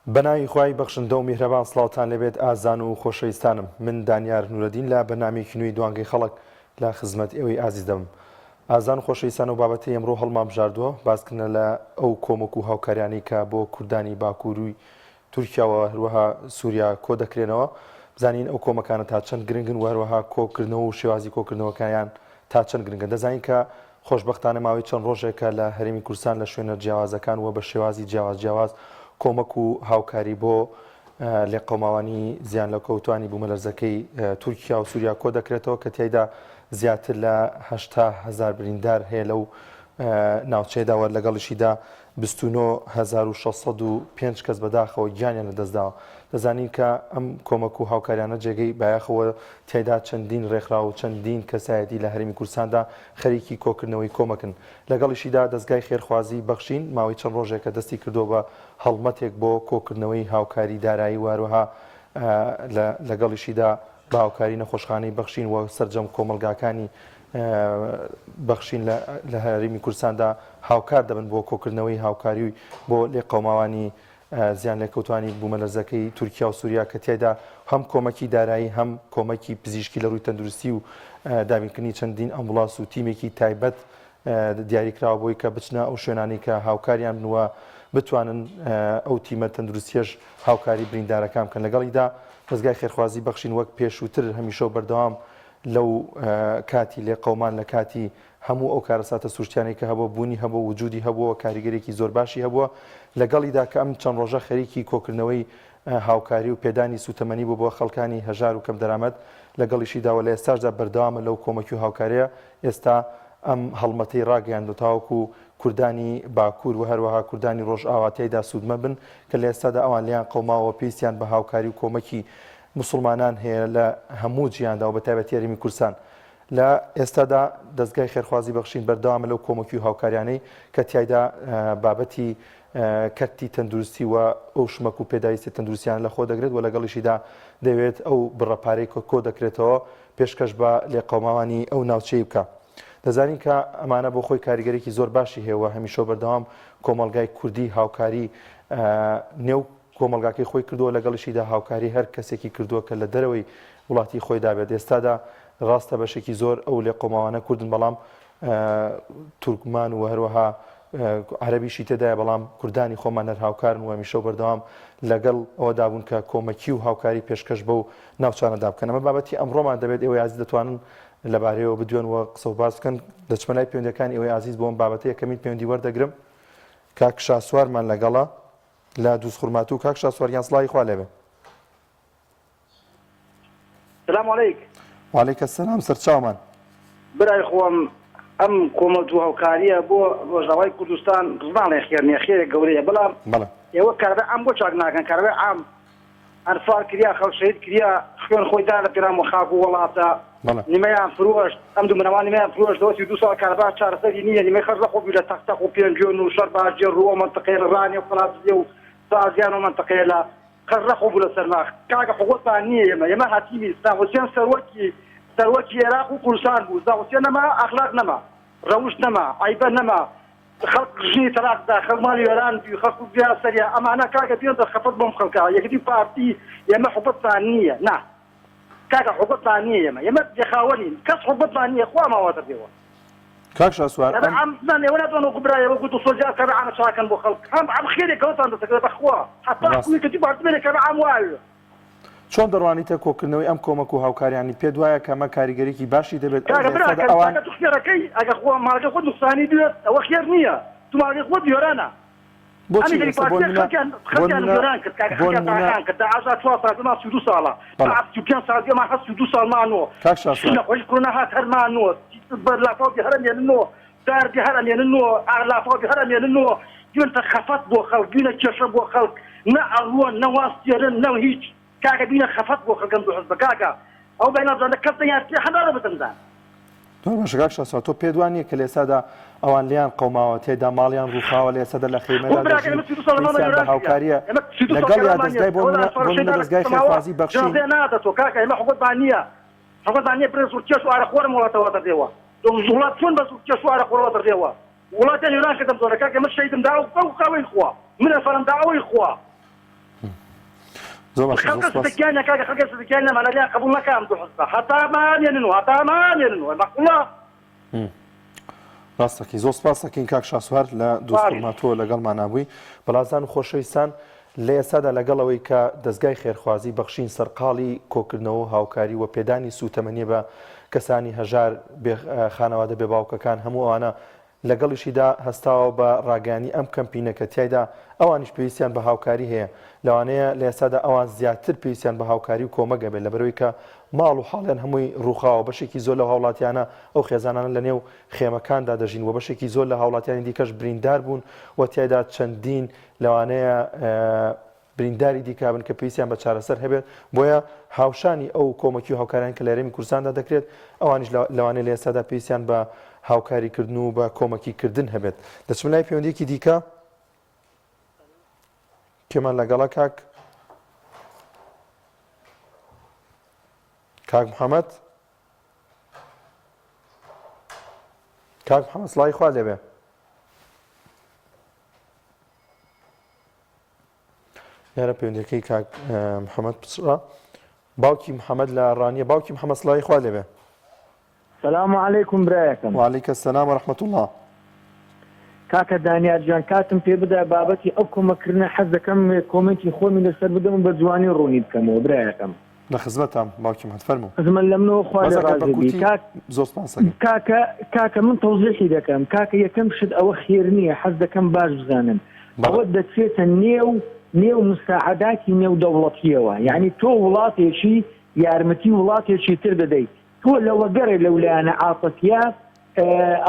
بەناوی خوای بەخشندە و میهرەبان سڵاوتان لەبێت ئازان و خۆشەویستانم. من دانیار نورەدین لە بەنامێکی نوێی دوانگەی خەڵک لە خزمەت ئێوەی ئازیز دەم. ئازان و خۆشەویستان و بابەتی ئەمڕۆ هەڵمان بژاردووە باسکردنە لە ئەو کۆمەک و هاوکاریانەی کە بۆ کوردانی باکووروی تورکیاوە هەروەها سووریا کۆ دەکرێنەوە. بزانین ئەو کۆمەکانە تا چەند گرنگن و هەروەها کۆکردنەوە و شێوازی کۆکردنەوەکانیان تا چەند گرنگن. دەزانین کە خۆشبەختانە ماوەی چەند ڕۆژێکە لە هەرێمی کوردستان لە شوێنە جیاوازەکان وە بە شێوازی جیاواز کۆمەک و هاوکاری بۆ لێقەوماوانی زیان لە کەوتانی بوومەلەرزەکەی تورکیا و سووریا کۆ دەکرێتەوە کە تیایدا زیاتر لە 800,000 بریندار هەیە لەو ناوچەیەداوە لەگەڵیشیدا 29,605 کەس بەداخەوە گیانیان لەدەستداوە. دەزانین کە ئەم کۆمەک و هاوکاریانە جێگەی بایەخەوە تیایدا چەندین ڕێکخرا و چەندین کەسایەتی لە هەرێمی کوردستاندا خەریکی کۆکردنەوەی کۆمەکن. لەگەڵیشیدا دەستگای خێرخوازی بەخشین ماوەی چەند ڕۆژێکە دەستی کردو بە هەڵمەتێک بۆ کۆکردنەوەی هاوکاری دارایی واروها لەگەڵیشیدا بە هاوکاری نەخۆشخانەی بەخشین و سەرجەم کۆمەلگاکانی بەخشین لە هەرێمی کوردستاندا هاوکار دەبن بۆ کۆکردنەوەی هاوکاری بۆ لێقەوماوانی زیان لێکەوتانی بوومەلەرزەکەی تورکیا و سووریا کە تیایدا هەم کۆمەکی دارایی هەم کۆمەکی پزیشکی لە ڕووی تەندروستی و دابینکردنی چەندین ئەمبوڵانس و تیمێکی تایبەت دیاریکراوە بۆی کە بچنە ئەو شوێنانی کە هاوکاریان بنووە بتوانن ئەو تیمە تەندروستیەش هاوکاری بریندارەکان بکەن. لەگەڵیدا دەستگای خێرخوازی بەخشین وەک پێشووتر هەمیشە بەردەوام لەو کاتی لێقەومان لە کاتی هەموو ئەو کارەساتە سوورتیانەی کە هەبوو بوونی هەبوو وجودی هەبووە کاریگەرێکی زۆر باشی هەبووە. لەگەڵیدا کە ئەم چەند ڕۆژە خەریکی کۆکردنەوەی هاوکاری و پێدانی سوتەمەنی بوو بۆ خەڵکانی هەژار و کەم دەرامەت لەگەڵیشیداوە لە ئێستاشدا بەردەوامە لەو کۆمەکی و هاوکاریە. ئێستا ئەم هەڵمەتەی ڕاگەیاندوە تاوەکو کوردانی باکوور و هەروەها کوردانی ڕۆژئاواتیایدا سوودمە بن کە لە ئێستادا ئەوان لیان قەوماوە پێویستیان بە هاوکاری و کۆمەکی مسلمانان هەیە لە هەموو جیاندا و بە تایبەتی هەرێمی کوردستان. لە ئێستادا دەستگای خێرخوازی بەخشین بەردەوامە لەو کۆمەکی و هاوکاریانەی کە تیایدا بابەتی کەرتی تەندروستی و ئەو شمەک و پێداویستی تەندروستیان لە خۆ دەگرێت و لەگەڵیشیدا دەوێت ئەو بڕەپارەی کۆ دەکرێتەوە پێشکەش بە لێقەوماوانی ئەو ناوچەی بکە. دەزانین کە ئەمانە بۆ خۆی کاریگەرێکی زۆر باشی هەیە هەمیشە بەردەوام کۆمەلگای کوردی هاوکاری نێو کۆمەلگاکەی خۆی کردووە لەگەڵیشیدا هاوکاری هەر کەسێکی کردووە کە لە دەرەوەی وڵاتی خۆی دابێت. ئێستادا ڕاستە بەشێکی زۆر ئەو لێقەوماوانە کوردن بەڵام تورکمان و هەروەها عەرەبیشی تێدایە بەڵام کوردانی خۆمان هەر هاوکارن و هەمیشە بەردەوام لەگەڵ ئەوەدا بوون کە کۆمەکی و هاوکاری پێشکەش بەو ناوچانەدا بکەن. ئەمە بابەتی ئەمڕۆمان دەبێت ئێوەی عەزیز دەتوانن لەبارەیەوە بدوێن و قسە و باس بکەن. دەچمە لای پەیوەندیەکانی ئێوەی عەزیز بۆ ئەم بابەتە یەکەمین پەیوەندی وەردەگرم. کاک شاسوارمان لەگەڵە لە دووسخورماتوو. کاک شاسوار سڵاوی خوا لێبێ. سلام علیک. وعلیکە سەلام سەرچاومان. برای خۆم ئەم کۆمەڵ و هاوکاریە بۆ ڕۆژاوای کوردستان ڕزمانێ خێرنیە خێرێک گەورەیە بەڵام ئێوە کارەبای عام بۆ چاک ناکەن. کارەبای عام ئەنفال کریا خەڵک شەهید کریا خوێن خۆی دا لە پێرام و خاک و وڵاتە نیمەیان فرۆشت ئەم دوو منەوان نیمەیان فرۆشتەوە 32 ساڵ کارەبا چارەسەری نییە نیمەی خەرج لە خۆ بوو لە تەختەق و پێنجۆن و شەر باجێ ڕووە مەنتەقەی لە ڕانێ و فڵاتزیە و سازیان و مەنتەقەیە لە خەرج لە خۆ بوو لە سەرماخ کاکە حقوقتان نییە. ئێمە هاتیمی ئیسلام حوسێن سەرۆکی عێراق و کوردستان بوو. حوسێن نەما ئەخلاق نەما ڕەوش نەما عیبە نەما خەڵک ژنی تەلاقدا خەڵک ماڵی وێران بوو خەڵک بیا سەریا ئەمانە کاکە بێن دەستخەفەت بۆم خەڵکا یەکێتی پارتی ئێمە حقوقتان نییە. نا کاکە حقوقتان نییە. ئێمە جێخاوەنین کەس حقوقتان نییە خوا ماواتە بێەوە. کاک شاسوار ئێوە ناتوانن برایەوە گوت و سۆجار کەرەعامە چاکەن بۆ خەڵک ئەم خێرێکەوەتان دەسەکرێت بەخوا حتا کوێکەتی پارتمێنێک کەرەعام وایە. چۆن دەڕوانیتە کۆکردنەوەی ئەم کۆمەک و هاوکاریانی پێ وایە کە ئەمە کاریگەرێکی باشی دەبێت خێرەکەی ئەگە خۆ ماڵگە خۆ نوقسانی دوێت ئەوە خێر نییە تو ماڵگەی خۆ دیۆرانە ساڵە کوڕنا هات هەرمانەوە لافاوی هەرمێننەوە داردی هەرمێننەوە لافاوی هەرمێننەوە دوێنتە خەفەت بۆ خەڵک بینە کێشە بۆ خەڵک نە ئەڕووە نەواستێرن نە هیچ کاکە بینە خەفەت بۆ خەڵکم دوو حزب کاکە ئەو بەینازانە کەسە یان هەدارە بتەمدان. باشە کاک شاسوار تۆ پێت وانە کە لە ئێستادا ئەوان لیان قەوماوە تێدا ماڵیان ڕووخاوە لە ئێستادا لە خێمەدا بە هاوکاریە لەگەڵ یا دەستگای بۆ دەستگای خێرخوازی بەخشین نادەتەوە کاکە ئێمە حقوقتان نییە. حقوقتان نییە برێ زوو کێش و ئارەخۆرم وڵاتەوە دەدێەوە وڵات چۆن بە زوو کێش و ئارەخۆرەوە دەدێەوە وڵاتیان ئێران کردم زۆرە کاکە ئێمە شەیدم دا و قاوەی خوا منە فەرەم داوەی خوا خلق السكان كاك خلق السكان ما لا قبول ما كان تحصى حتى ما ينو حتى ما ينو الله ڕاستەکەی زۆر سپاس دەکەین کاک شاسوار لە دووسڵماتۆ لەگەڵمان نابووی بەڵازان و خۆشەویستان لە ئێستادا لەگەڵەوەی کە دەستگای خێرخوازی بەخشین سەرقاڵی کۆکردنەوە هاوکاری و پێدانی سوتەمەنیە بە کەسانی هەژار خانەوادە بێ باوکەکان هەموو ئەوانە لەگەڵیشیدا هەستاوە بە ڕاگەیانی ئەم کەمپینەکە تایدا ئەوانیش پێویستیان بە هاوکاری هەیە لەوانەیە لە ئێستادا ئەوان زیاتر پێویستیان بە هاوکاری و کۆمەگە بێت لەبەرەوەی کە ماڵ و حاڵیان هەمووی ڕووخاوە بەشێکی زۆر لە هاوڵاتیانە ئەو خێزانانە لە نێو خێمەکاندا دەژین و بەشێکی زۆر لە هاوڵاتیانی دیکەش بریندار بوون و تایدا چەندین لەوانەیە برینداری دیکابن کە پێویستیان بە چارەسەر هەبێت بۆیە هاوشانی ئەو کۆمەکی و هاوکاریان کە لە هەرێمی کوردستاندا دەکرێت ئەوانیش لەوانەیە لە ئێستادا پێویستیان بە هاوکاریکردن و بە کۆمەکیکردن هەبێت دەچم لای پەیوەندیەکی دیکە کێمان لەگەڵا کاک محەممەد سڵای خوا لێبێ یارە پەیوەندیەکەی کاک محەممەد پچڕا باوکی محەممەد لە ڕانیە باوکی محەممەد سڵای خوا لێبێ السلام عليكم برايكم. وعليك السلام ورحمة الله. كاكا دانيال جان كاتم في بدا بابتي أوكو مكرنا حزة كم كومنتي خو من السر بدهم بجواني روني بكمو برايكم. لخدمتهم باوكي ما تفرموا. خدمة لمنو خوالي رازبي كاكا من توضيحي دكم كاكا يكم شد أو خيرنية حزة كم باش بزانن. أودت فيتا نيو مساعداتي نيو دولتية يعني تو ولاتي شي يارمتي ولاتي شي ترددي. هو لو قري لولا أنا عاطفيات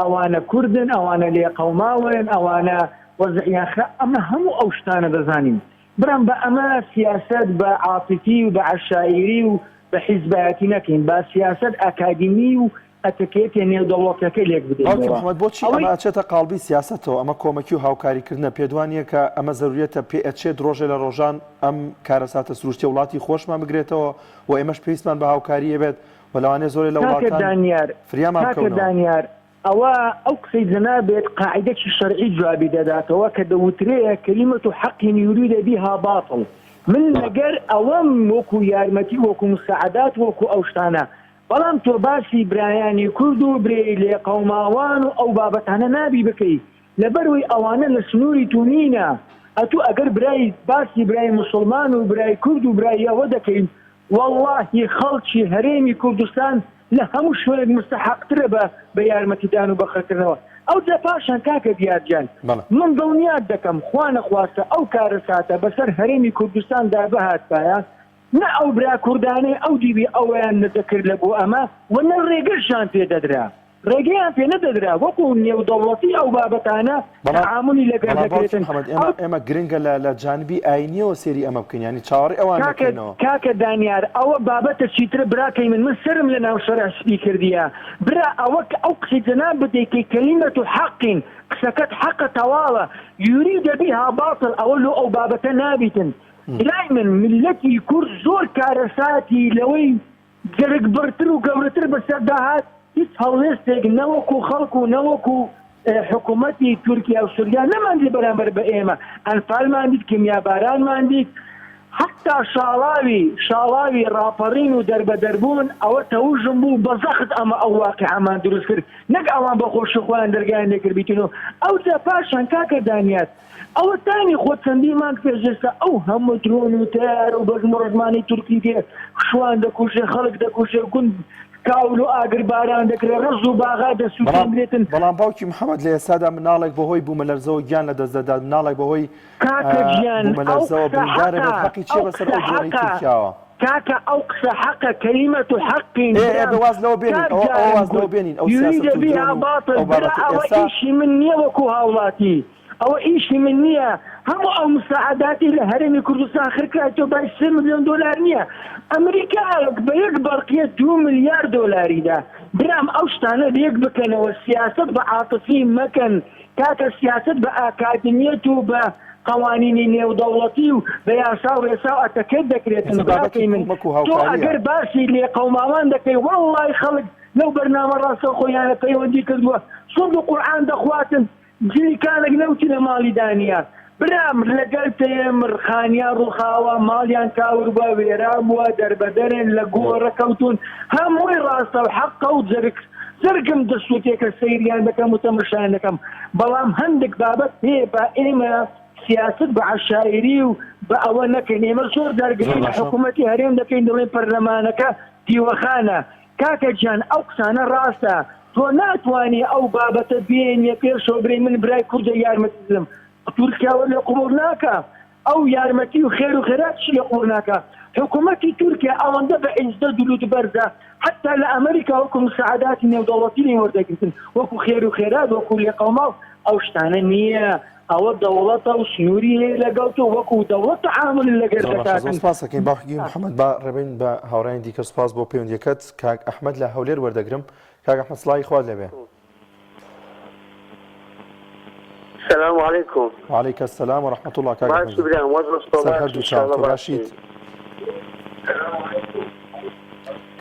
أو أنا كردن أو أنا لي قوماوين أو أنا وزعيان أما هم أوشتانا بزانين برام بأما سياسات بعاطفي وبعشائري وبحزباتي نكين بسياسات أكاديمي وأتكيت يعني دولتك ليك بدي أوكي محمد بوتشي أما أتشتا قلبي سياسته أما كومكيو هاوكاري كردنا بيدوانية كأما ضرورية بي أتشت روجة لروجان أم كارسات سروشتي ولاتي خوش ما مقريتو وإمش بيسمان بهاوكاري بيت ولواني زوري لوطان فريامان كونو دانيار أو قصيد زنابت قاعدة الشرعي جوابي دادات وكدوتريه كلمة حق يريد بها باطل من لقر أوام وكو يارمتي وكو مساعدات وكو أوشتانا بلام تو باسي براياني كردو بري لقوماوان أو بابتانا نابي بكي لبروي أوانا لسنوري تونينا أتو أقر براي باسي براي مسلمان وبراي كردو براي يهودكي والله خلشي هريمي كردستان لهم شوية مستحق تربة بيارمتي دانو بخرتنوا أو دفاشان كاكا ديار جان من ضونيات دكم خوانا خواسة أو كارساتا بسر هريمي كردستان دابهات بايا نا أو برا كرداني أو ديبي أو نذكر لبو أما وانا الرقشان في ددرا رجعان في ندرا وكون نيو دولتي أو بابتانا تعاملي لقى محمد إما جرينجا لجانبي أيني وسيري أما بكين يعني شعاري أوان بكينو كاكا دانيار أو بابتا شيتر براكي من مسرم لنا وشرع سبيكر ديا برا أو قصدنا بديكي كلمة حق سكت حق طوالة يريد بها باطل أو بابتا نابتا دائما ملتي كور زور كارساتي لوي جرق برتر وقورتر بسردهات هەڵێستێک نەوەکو خەڵک و نەوەکو حکوومەتی تورکیا و سوریا نەماندی بەرامبەر بە ئێمە ئەنفالمان دیت کیمیابارانمان دیت حتا شاڵاوی ڕاپەڕین و دەربەدەربوون ئەوە تەوژم بوو بە زەخت ئەمە ئەو واقعەمان دروست کرد نەک ئەوان بە خۆشی خۆیان دەرگایان لێکردبیتنەوە ئەو جا پاشان کاکە دانیات ئەوە تانی خۆ چەندی مانگ پێشێستا ئەو هەموو درۆن و تەیار و بەژم و ڕژمانی تورکی دێ شوان دەکوژێ خەڵک دەکوژێ گوند كاولو اگر باران دكري رزو باغا دسوتين بريتن بلان باوكي محمد ليسادا منالك بهوي بوملرزو جان لدزداد منالك بهوي كاكا جان بوملرزو بريدار بالحقي تشي بس الأردني تركيا كاكا أقصى حق كلمة حق ايه بواز لو بينين او واز لو بينين او سياسة يريد بها باطل برا او ايشي مني وكو هاولاتي او ايشي مني هم او مساعداتي لهرمي كردستان خركاتو باش 3 مليون دولار نية امريكا بيكبر قية 2 مليار دولاري ده برام اوشتانا بيكبكن والسياسة بعاطفي مكن كاكا السياسة باكاديميتو بقوانين نيو دولتي بياساو ريساو اتكد دكريتن باقي من تو اگر باسي لي قوماوان دكي والله خلق لو برنامج راسو خويانا كيوندي كدوا صندوق القرآن دخواتن جيلي كانك نوتي لمالي دانيا برام لەگەڵ مرخانیان ڕووخاوە ماڵیان کاور بە وێران بووە دەربەدەرێن لە گۆڕە کەوتون هەمووی ڕاستە و حەقە و زرگم دەسووتێکە سەیریان دەکەم و تەماشایان دەکەم بەڵام هەندێک بابەت هەیە بە ئێمە سیاست بە عشایری و بە ئەوە نەکەین ئێمە زۆر دەرگرین حکوومەتی هەرێم دەکەین دەڵێن پەرلەمانەکە دیوەخانە کاکە گیان ئەو قسانە ڕاستە تۆ ناتوانانی ئەو بابەتە بێنیە پێشەوە برێ من برای کوردە یارمەتیزم تورکیاوە لە قوبوڵ ناکە ئەو یارمەتی و خێر و خێرات چی لە قوبوڵ ناکە حکوومەتی تورکیا ئەوەندە بە عیزدە دولوت بەرزە حتا لە ئەمریکا وەکو مساعداتی نێودەوڵەتی لێ وەردەگرتن وەکو خێر و خێرات وەکو لێقەوما ئەو شتانە نییە ئەوە دەوڵەتە و سنووری هەیە لەگەڵ تۆ وەکو دەوڵەت عامل لەگەر دەکاتن. سپاسەکەین باوکی محەممەد با ڕێبین بە هاوڕانی دیکە سپاس بۆ پەیوەندیەکەت کاک ئەحمەد لە هەولێر وەردەگرم کاک ئەحمەد سڵاوی خوارد لەبێ. السلام عليكم. وعليك السلام ورحمة الله كاك أحمد.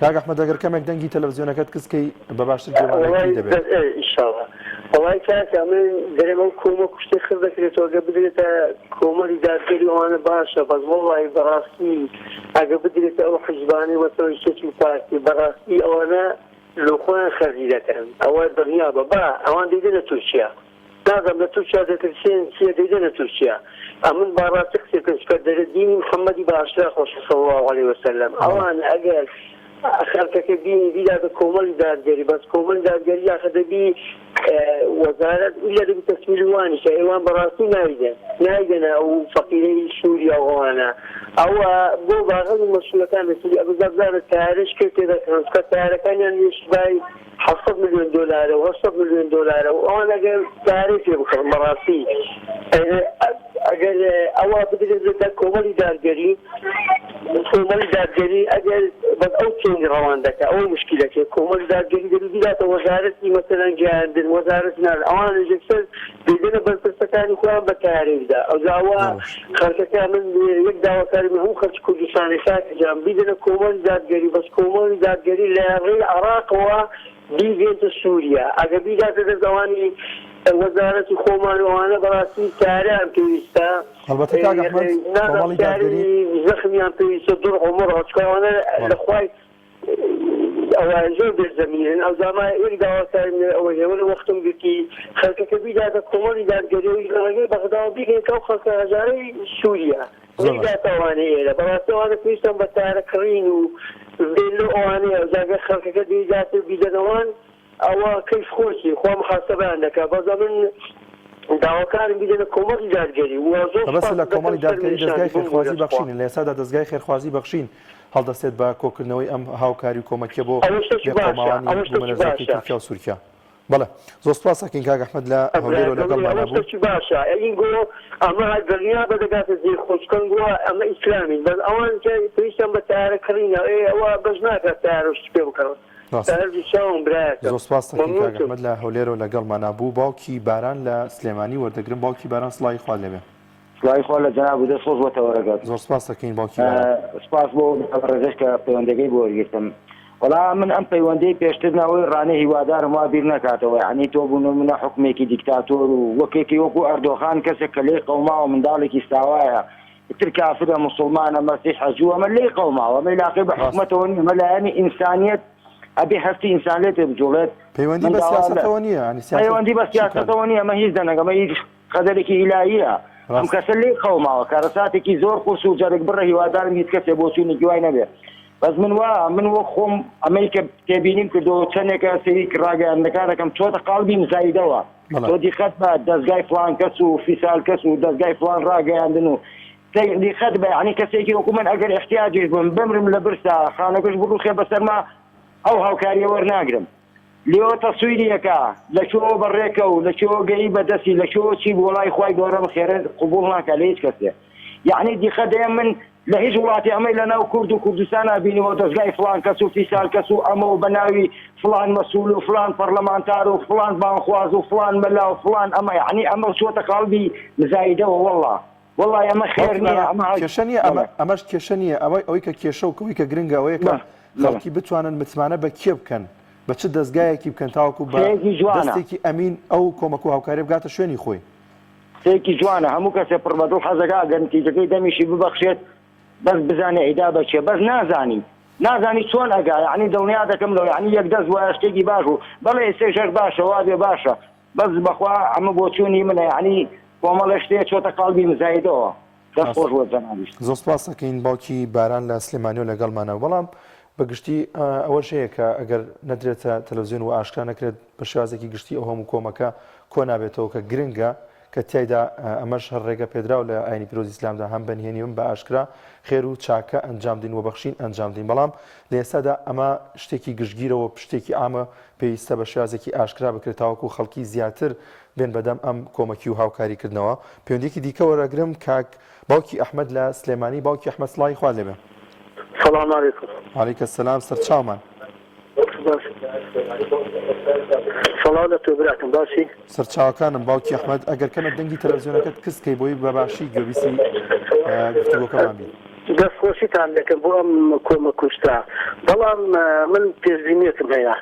كاك أحمد أجر كم يقدنجي تلفزيونك كسكي بباشر جوالك دبي. إن شاء الله. والله كاك من دريم كوما كشتي خذك لتوجه بدريت كوما لداري وأنا باشا بس والله براسي أجا بدريت أو حجباني مثلا شيء مفاتي براسي أو أنا لوخان خريدة أو الدنيا بابا أوان دينا تركيا. لازم لتركيا ترسين سيا دينا تركيا. أمن براسي كنت ديني محمد باشا صلى الله عليه وسلم. أوان أجل خلقك بيني بلا بكومل دارجري بس كومل دارجري أخذ بي وزارة إلا بتسميل واني شيئان براسي نايدنا أو فقيري سوريا وغانا أو بو باغذ المسؤولة كانت أبو زبزان التاريش كيف تذكرون كالتاريخ كان يشباي $7 مليون و$8 مليون وأنا قال تعريفي بكر مراسي أقل أوا بدي كومل دارجري أجل بس أو شيء روان ذاك أو مشكلة كومل دارجري بلا وزارتي مثلا جاند وزارتنا الأوان جسر بدنا بس سكان إخوان بتعريف ده أو زاوا خلك كامل يقدر وكارم هم خلك كل سنة ساك جام بدنا كومل دارجري بس كومل دارجري لا غير العراق و بيجي سوريا أجل ذات الزواني وزارة خومان وأنا براسي تاريخ كيستا البته كاك أحمد كومالي دارجري زخميان كيستا دور عمره كأنا الأخوي أو زور بالزميل أو زمان يرجع وكان أو ولا وقتهم بكي خلك كبير هذا كومالي دارجري ويجي بغداد بيجي كوخ كهجاري سوريا يرجع تواني إلى براسي وأنا كيستا بتاريخ كرين وبيلو أواني زاج خلك كبير جات بيدنوان أو كيف خوشي خو محاسبة عندك بزمن داوكار بيدنا كومالي دارجري بس لا كومالي دارجري دزگای خیرخوازی بخشین لێسادا دەستگای خێرخوازی بەخشین هەڵدەستێت بە کۆکردنەوەی ئەم هاوکاری و کۆمەکیە بۆ لێقۆماوانی بوومەلەرزەکەی تورکیا و سووریا. بەڵێ زۆر سپاسەکەین کاک ئەحمەد لە هەولێر و لەگەڵمانە بوو. باشە ئەینگۆ ئەمە دڵنیا بەدەگاتە زیر خۆشکەنگ ئەمە ئیسلامی بەس ئەوان پێویستیان بە تارەکردنە ئەوە بەش ناکات تارۆشت پێ بکەن. زۆر سپاس دەکەین کاک ئەحمەد لە هەولێر و لەگەڵمانە بوو. باوکی باران لە سلێمانی وەردەگرم. باوکی باران سڵاوی خوارد لەبێ. سڵاوی خوارد لە جەناب و دەست خۆش بۆتەوە ڕێگات. زۆر سپاس دەکەین باوکی باران. سپاس بۆ ڕێگەش کە پەیوەندەکەی بۆ وەرگرتم. وەڵام من ئەم پەیوەندەی پێشتر ناوەی ڕانەی هیوادارم وا بیر نەکاتەوە یعنی تۆ بوون منە حکومێکی دیکتاتۆر و وەکێکی وەکو ئەردۆخان کەسێک کە لێی قەوماوە منداڵێکی ستاوایە تر کافرە مسلمانە مەسیح حەجووە ئەمە لێی قەوماوە ئەمە علاقەی بە حکومەتەوە نیە ئەمە لایەنی ئینسانیەت ئەبێ هەستی ئینسانیەت بجوڵێت پەیوەندی بە سیاسەتەوە نییە پەیوەندی بە سیاسەتەوە نیە ئەمە هیچ دەنەگە ئەمە هیچ قەدەرێکی ئیلاهیە ئەم کەسە لێی قەوماوە کارەساتێکی زۆر قورس و جەرگ بڕە هیوادارم هیچ کەسێ بۆ چوونێکی وای نەبێت بەس من وە خۆم ئەمەی کە تێبینیم کردەوە چەندێکە سەری ڕاگەیاندەکان دەکەم چۆتە قاڵبی مزایدەوە تۆ دیقەت بە دەستگای فڵان کەس و فیسال کەس و دەستگای فڵان ڕاگەیاندن و دیقەت بە یعنی کەسێکی وەکو من ئەگەر احتیاجێک بم بمرم لە برسا خانەکەش بڕوخێ بەسەرما ئەو هاوکاریە وەرناگرم لێوە تەسویریەکە لە چۆ بەڕێکە و لە چۆ گەی بەدەستی لە چۆ چی وڵای خوای گەورە بخێرە قبوڵ ناکە لە هیچ کەسێ یعنی دیقەت دەیە من لە هیچ وڵاتی ئەمەی لە ناو کورد و کوردستان نبینەوە دەستگای فڵان کەس و فیسال کەس و ئەمە و بە ناوی فڵان مەسوول و فڵان پەرلەمانتار و فڵان بانخواز و فڵان مەلا و فڵان ئەمە یعنی ئەمە چۆتە قاڵبی مزایدەوە والله ئەمە خێر نییە کێشە نیە ئەمەش کێشە نییە ئەوەی کە کێشە و کەوەی کە گرنگە ئەوەیە کە خەڵکی بتوانن متمانە بە کێ بکەن بە چ دەستگایەکی بکەن تاوەکو بە دەستێکی ئەمین ئەو کۆمەک و هاوکاری بگاتە شوێنی خۆی قسەیەکی جوانە هەموو کەسێ پڕبەدڵ حەزەکە گەنتیجەکەی دەمیشی ببەخشێت بەس بزانێ ئیدا بەچێ بەس نازانی چۆن ئەگا یعنی دڵنیا دەکەم لەو یعنی یەک دەست وایە شتێکی باش و بەڵێ سێژێک باشە وا بێ باشە بەس بەخوا ئەمە بۆ چوونی منە یعنی کۆمەڵە شتێ چۆتە قاڵبی مزایدەوە دەست خۆش بۆ جەنابیش. زۆر سپاس دەکەین باوکی باران لە سلێمانی و لەگەڵمانە. بەڵام بەگشتی ئەوەش هەیە کە ئەگەر نەدرێتە تەلەڤیزیۆن و ئاشکرا نەکرێت بە شێوازێکی گشتی ئەو هەموو کۆمەکە کۆ نابێتەوە کە گرنگە کە تیایدا ئەمەش هەر ڕێگە پێدراو لە ئاینی پیرۆزی ئیسلامدا هەم بەنهێنیون بە ئاشکرا خێر و چاکە ئەنجام دین و بەخشین ئەنجام دین. بەڵام لە ئێستادا ئەمە شتێکی گشتگیرەوە پشتێکی ئامە پێویستە بە شێوازێکی ئاشکرا بکرێت تاوەکو خەڵکی زیاتر بێن بەدەم ئەم کۆمەکی و هاوکاریکردنەوە. پەیوەندیەکی دیکە وەرەگرم کاک باوکی ئەحمەد لە سلێمانی. باوکی ئەحمەد سڵای خوا لێبێ. سلام علیکم. وعلیکم السلام. سەرچاومان. سلام لە تۆ براکەم باشی. سەرچاوەکانم باوکی ئەحمەد ئەگەر کەمە دەنگی تەلەڤیزیۆنەکەت کەسکەی بۆی بەباشی گوێبیسی گفتوگۆکەمان بین. دەستخۆشیتان دەکەم بۆ ئەم کۆمە کوشتا. بەڵام من پێشبینیەکم هەیە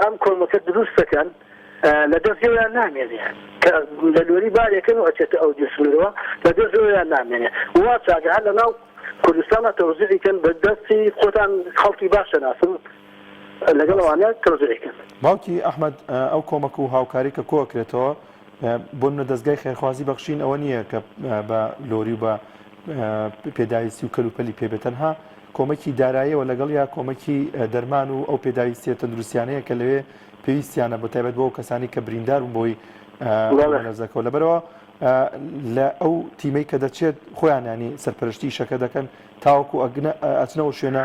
ئەم کۆمەکە دروست دەکەن لە دەستیان نامێنێ کە لە لۆری بارێکن و ئەچێتە ئەو جسمرەوە لە دەستیان نامێنێ وا چاکە هەر لەناو کوردستانە تەوزیعیکەن بە دەستی خۆتان خەڵکی باشە ناسن لەگەڵ ئەوانە تەوزیعیکەن. باوکی ئەحمەد ئەو کۆمەک و هاوکاری کە کۆکرێتەوە بۆ منە دەستگای خێرخوازی بەخشین ئەوە نییە کە بە لۆری و بە پێداویستی و کەلوپەلی پێبێتەنها کۆمەکی داراییەوە لەگەڵ یا کۆمەکی دەرمان و ئەو پێداویستیە تەندروستیانەیە کە لەوێ پێویستیانە بە تایبەت بۆ کەسانی کە بریندار بوون بۆی لەزەکەەوە لەبەرەوە لە ئەو تیمەی کە دەچێت خۆیان ینی سەرپەرشتی شەکە دەکەن تاوەکو ئەچنەوە شوێنە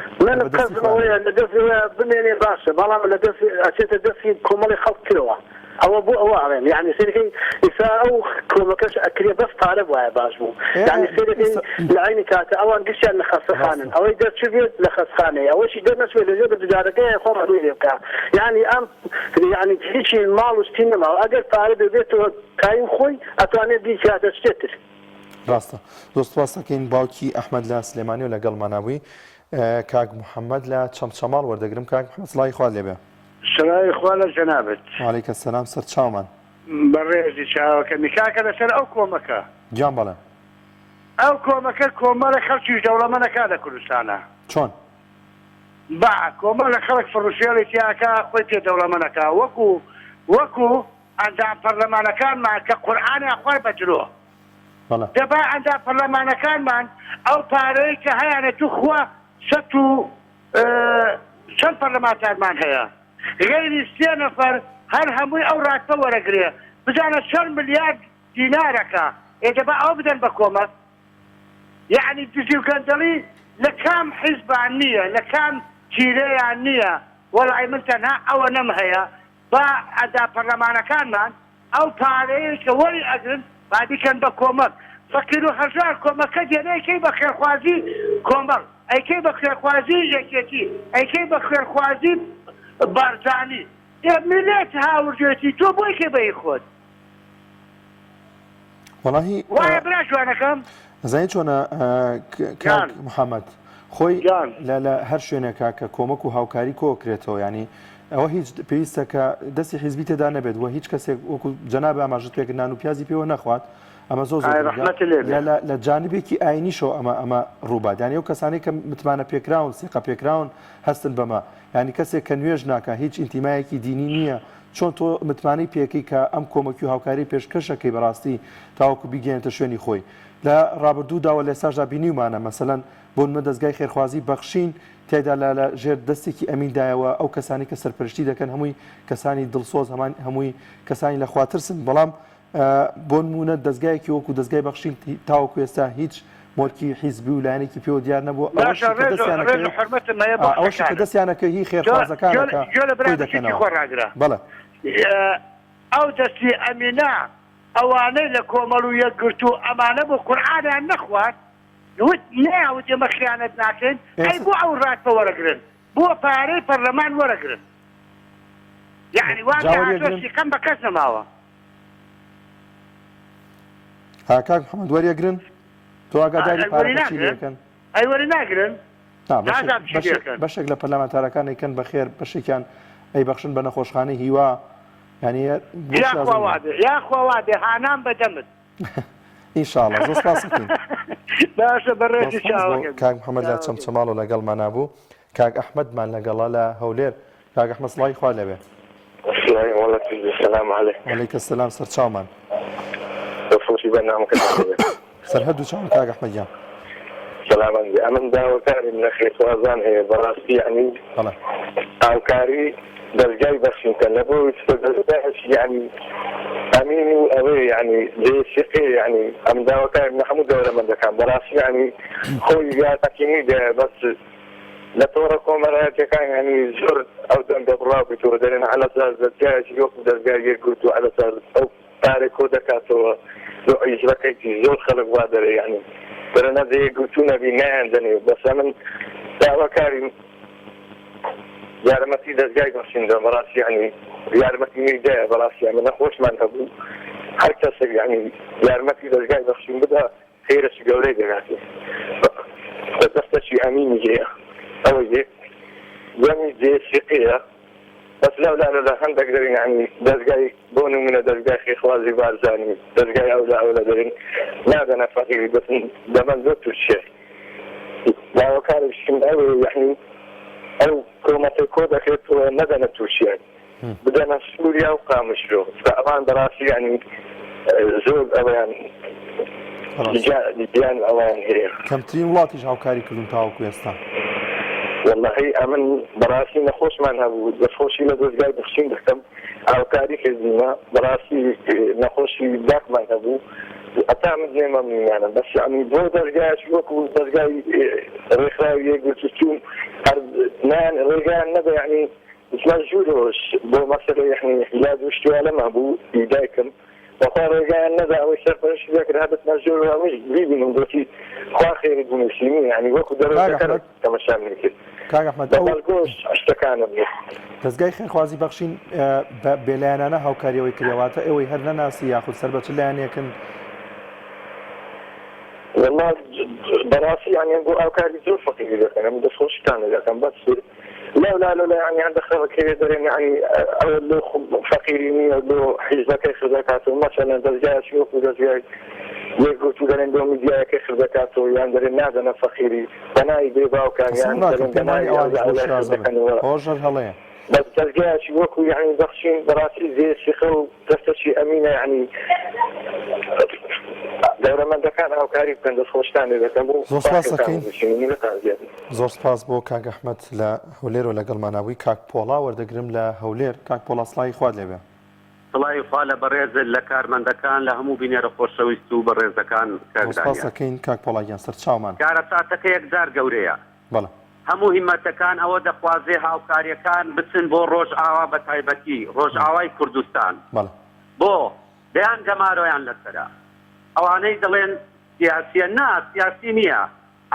بمێنێ باشە بەڵام لە دەست ئەچێتە دەستی کۆمەڵی خەڵک کرەوە ئەوە بۆ ئەوە ئاڵێن یعنی سێرەکەی ئیسا ئەو کۆمەکەش ئەکرێ بەس پارە وایە باش بوو یعنی سێرەکەی لە عینی کاتە ئەوان گشتیان لە خەستەخانن ئەوەی دەرچێت لە خەستخانەیە ئەوەشی دەرنەچێت لەژێ بە دجارەکەی خۆ ڕووی لێ بکە یعنی ئەم یعنی هیچی ماڵ و شتی نەماوە ئەگەر پارە ببێتەوە کایم خۆی ئەتوانێت بیکاتە شتێتر. ڕاستە. زۆر سپاس دەکەین باوکی ئەحمەد لە سلێمانی و لەگەڵمانەبووی. کاک محەممەد لە چەمچەماڵ وەردەگرم. کاک محەممەد سڵای خوا لێبێ. سلای خوا لە جەنابەت. وعلیکم السلام. سەرچاومان. بەڕێزی چاوەکەمی کاکە لەسەر ئەو کۆمەکە گیان بەڵێ ئەو کۆمەکە کۆمەڵە خەڵکیش دەوڵەمەندەکە لە کوردستانە چۆن با کۆمەڵە خەڵک فڕوسیێڵێکیاکە خۆی پێ دەوڵەمەندەکە وەکو ئەندام پەرلەمانەکانمان کە قورئانی خوای بەجرۆ دەبا ئەندام پەرلەمانەکانمان ئەو پارەی کە هەیەە تو خوا سەد و چەند پەرلەمانتارمان هەیە غێری 3 نەفەر هەر هەمووی ئەو ڕاتبە وەرەگرێ بزانە 4 ملیارد دینارەکە دەبا ئەو بدەن بە کۆمەک یعنی دزی و گەندەڵی لە کام حیزبان نییە لە کام تیرەیان نییە وەڵای من تەنها ئەوە نەم هەیە با ئەدا پەرلەمانەکانمان ئەو پارەیە کە وەری ئەگرن بادیکەن بە کۆمەک فەقیر و هەژار کۆمەکە دێنەیەکەی بە خێرخوازی کۆمەڵ ئەیکەی بە خێرخوازی یەکێتی ئەیکەی بە خێرخوازی بارزانی ملێت هاوردێتی تۆ بۆی کێ بەی خۆت وەڵاهی وایە برا جوانەکەم زانیت چۆنە کاک محەممەد خۆی لە هەر شوێنێکا کە کۆمەک و هاوکاری کۆکرێتەوە ینی ئەوە هیچ پێویستە کە دەستی حیزبی تێدا نەبێت وە هیچ کەسێک وەکو جەنابە ئاماژت پێکردان و پیازی پێوە نەخوات ئەمە زۆر لە جانبێکی ئاینیشەوە ئەمە ڕووبات ینی ئەو کەسانی کە متمانە پێکراون سێقە پێکراون هەستن بەمە ینی کەسێک کە نوێژ ناکە هیچ ئینتیمایەکی دینی نییە چۆن تۆ متمانەی پێکەی کە ئەم کۆمەکی و هاوکاری پێشکەشەکەی بەڕاستی تاوەکو بیگەێنێتە شوێنی خۆی لە ڕابردووداوە لە ئێستاشدا بینیمانە مەسەلەن بۆ نمە دەستگای خێرخوازی بەخشین تێدا لە ژێر دەستێکی ئەمیندایەوە ئەو کەسانی کە سەرپەرشتی دەکەن هەمووی کەسانی دڵسۆز هەمووی کەسانی لەخواترسن بەڵام بۆ نمونە دەستگایەکی وەکو دەستگای بەخشین تاوەکو ئێستا هیچ مۆرکی حیزبی و لایەنێکی پێوە دیار نەبوو ئەوەش کە دەستیانەکە هی خێرخوازەکانەکە بەڵێ ئەو دەستی ئەمینا ئەوانەی لە کۆمەڵ و یەکگرت و ئەمانە بۆ قورئانیان نەخوات وت ناوت ئێمە خیانەت ناکەین ئەی بۆ ئەو ڕاتبە وەرەگرن بۆ پارەی پەرلەمان وەرەگرن یعنی واتۆسی کەم بە کەس نەماوە کاک محەممەد وەریەگرن تۆ ئاگاداری پارەکەچی لێکەن ئەی وەری ناگرن بەشێک لە پەرلەمانتارەکان ئەیکەن بەخێر بەشێکیان ئەی بەخشن بە نەخۆشخانەی هیوا یاخواوادێ هانام بەدەمت ئینشاءڵڵا زۆر سپاسەکەین. باشە بەڕێزی چاوەکە کاک محەممەد لە چەمچەماڵ و لەگەڵمان نبوو. کاک ئەحمەدمان لەگەڵا لە هەولێر. کاک ئەحمەد سڵای خوا لەبێ. السلام عليكم. وعليك السلام سەرچاومان. دەفرۆشی بەرنامەکەت سەر هەردوو چاوم کاک ئەحمەد جان. سلام ئەمن داواکاری لە خێزوازان هەیە بەڕاستی یعنی هاوکاری دەرگای بەخشینکە لەبۆ یعنی ئەمین و ئەوەی یعنی دێسیقی یعنی ئەم داواکاری لە هەموو دەورەمەندەکان بەڕاستی یعنی خۆی یاتەکینی دێ بەس لە تۆڕە کۆمەڵایەتیەکان یعنی زۆر ئەو دەنگە بڕاو بێتەوە دەرێن عەلەسەر دەرگایەکی وەکو دەرگای یەکگرتو و عەلەسەر ئەو پارێک کۆ دەکاتەوە ئیجرەکەیکی زۆر خەڵک وا دەرێ یعنی بەرەنە دەیەکگرتو نەبی نایاندنێ بەسە من داواکاری یارمەتی دەستگای بەخشیندە بەڕاستی یعنی یارمەتی میدایە بەڕاستی من نەخۆشمان هەبوو هەر کەسێک یعنی یارمەتی دەستگای بەخشین بدە خێرەی گەورەی دەگاتێ بەدەستەشی ئەمینی هەیە ئەوە یەک یەمی جێسیقەیە بەس لەولانە هەندێک دەرین یعنی دەستگای بۆ نمونە دەستگای خێخوازی بارزانی دەستگای ئەولا دەرین نادەنە فەقیری بەسن دەمەند زۆر تووشێ داواکارشم ئەوێ یعنی ئەو کۆمەتی کۆ دەکرێتەوە نەدەنە تووشیان بدەنە سووریا و قامشلۆ ئەوان بەڕاستی یعنی زۆر ئەویان گیان ئەویان هەیە کەمترین وڵاتیش هاوکاری کردن تاوەکو ئێستا والله ئەمن بەڕاستی نەخۆشمان هەبوو دەخۆشی لە دەستگای بەخشین دەکەم هاوکاری کردینە بەڕاستی نەخۆشی داکمان هەبوو ئەتا من نێمەمنیانە بەس یعنی بۆ دەستگایش وەکو دەستگای ڕێکخراوی یەکگرتوچوون هەر نان ڕێگەیان نەبە یعنی مەجبورۆش بۆ مەسەلە یعنی عیلاج و شتیوان لەما بوو دایکم بەخوا ڕێگەیان نەدا ئەوەی سەرپەرشتی دەکرد هەبێت مەجبور ئەوەش بیبینم دۆتی خوا خێری بنووسینی یعنی وەکو دەرەوەەکە تەماشام کرد کاک ئەحمەد بەڵگۆش شتەکانە بوو دەستگای خێرخوازی بەخشین بێلایەنانە هاوکاریەوەی کردواتە ئەوەی هەر نەناسی یاخود سەر بە چ لایەنێکن والله براسي يعني نقول أوكاري زور فقير إذا كان من دخول شتان إذا كان بس لا يعني عند خلق كذا يعني أو له فقيرين أو له حجة كيف زكاته مثلا درجات شوف درجات يقول تقول عندهم ميديا كيف زكاته يعني در الناس فقيري بناي بيباو كان يعني در بناي أوجر هلا بس درجات شوف يعني بخشين براسي زي الشيخو تفتشي أمينة يعني دەورەمەندەکان هاوکاری بکەن دەستخۆشتان دەکەم بۆ زۆر سپاس بۆ کاک ئەحمەد لە هەولێر و لەگەڵمان نبووی کاک پۆڵا وەردەگرم لە هەولێر کاک پۆڵا سڵای خوارد لێبێ سڵای خوا لە بەڕێز لە کارمەندەکان لە هەموو بینێرە خۆشەویست و بەڕێزەکان سپاسەکەین کاک پۆڵاگیان سەر چاومان کارەساتەکە یەکجار گەورەیە بەڵێ هەموو هیمەتەکان ئەوە دەخوازێ هاوکاریەکان بچن بۆ ڕۆژئاوا بە تایبەتی ڕۆژئاوای کوردستان بۆ دەیان گەمارۆیان لەسەرە ئەوانەی دەڵێن سیاسیە نا سیاسی نییە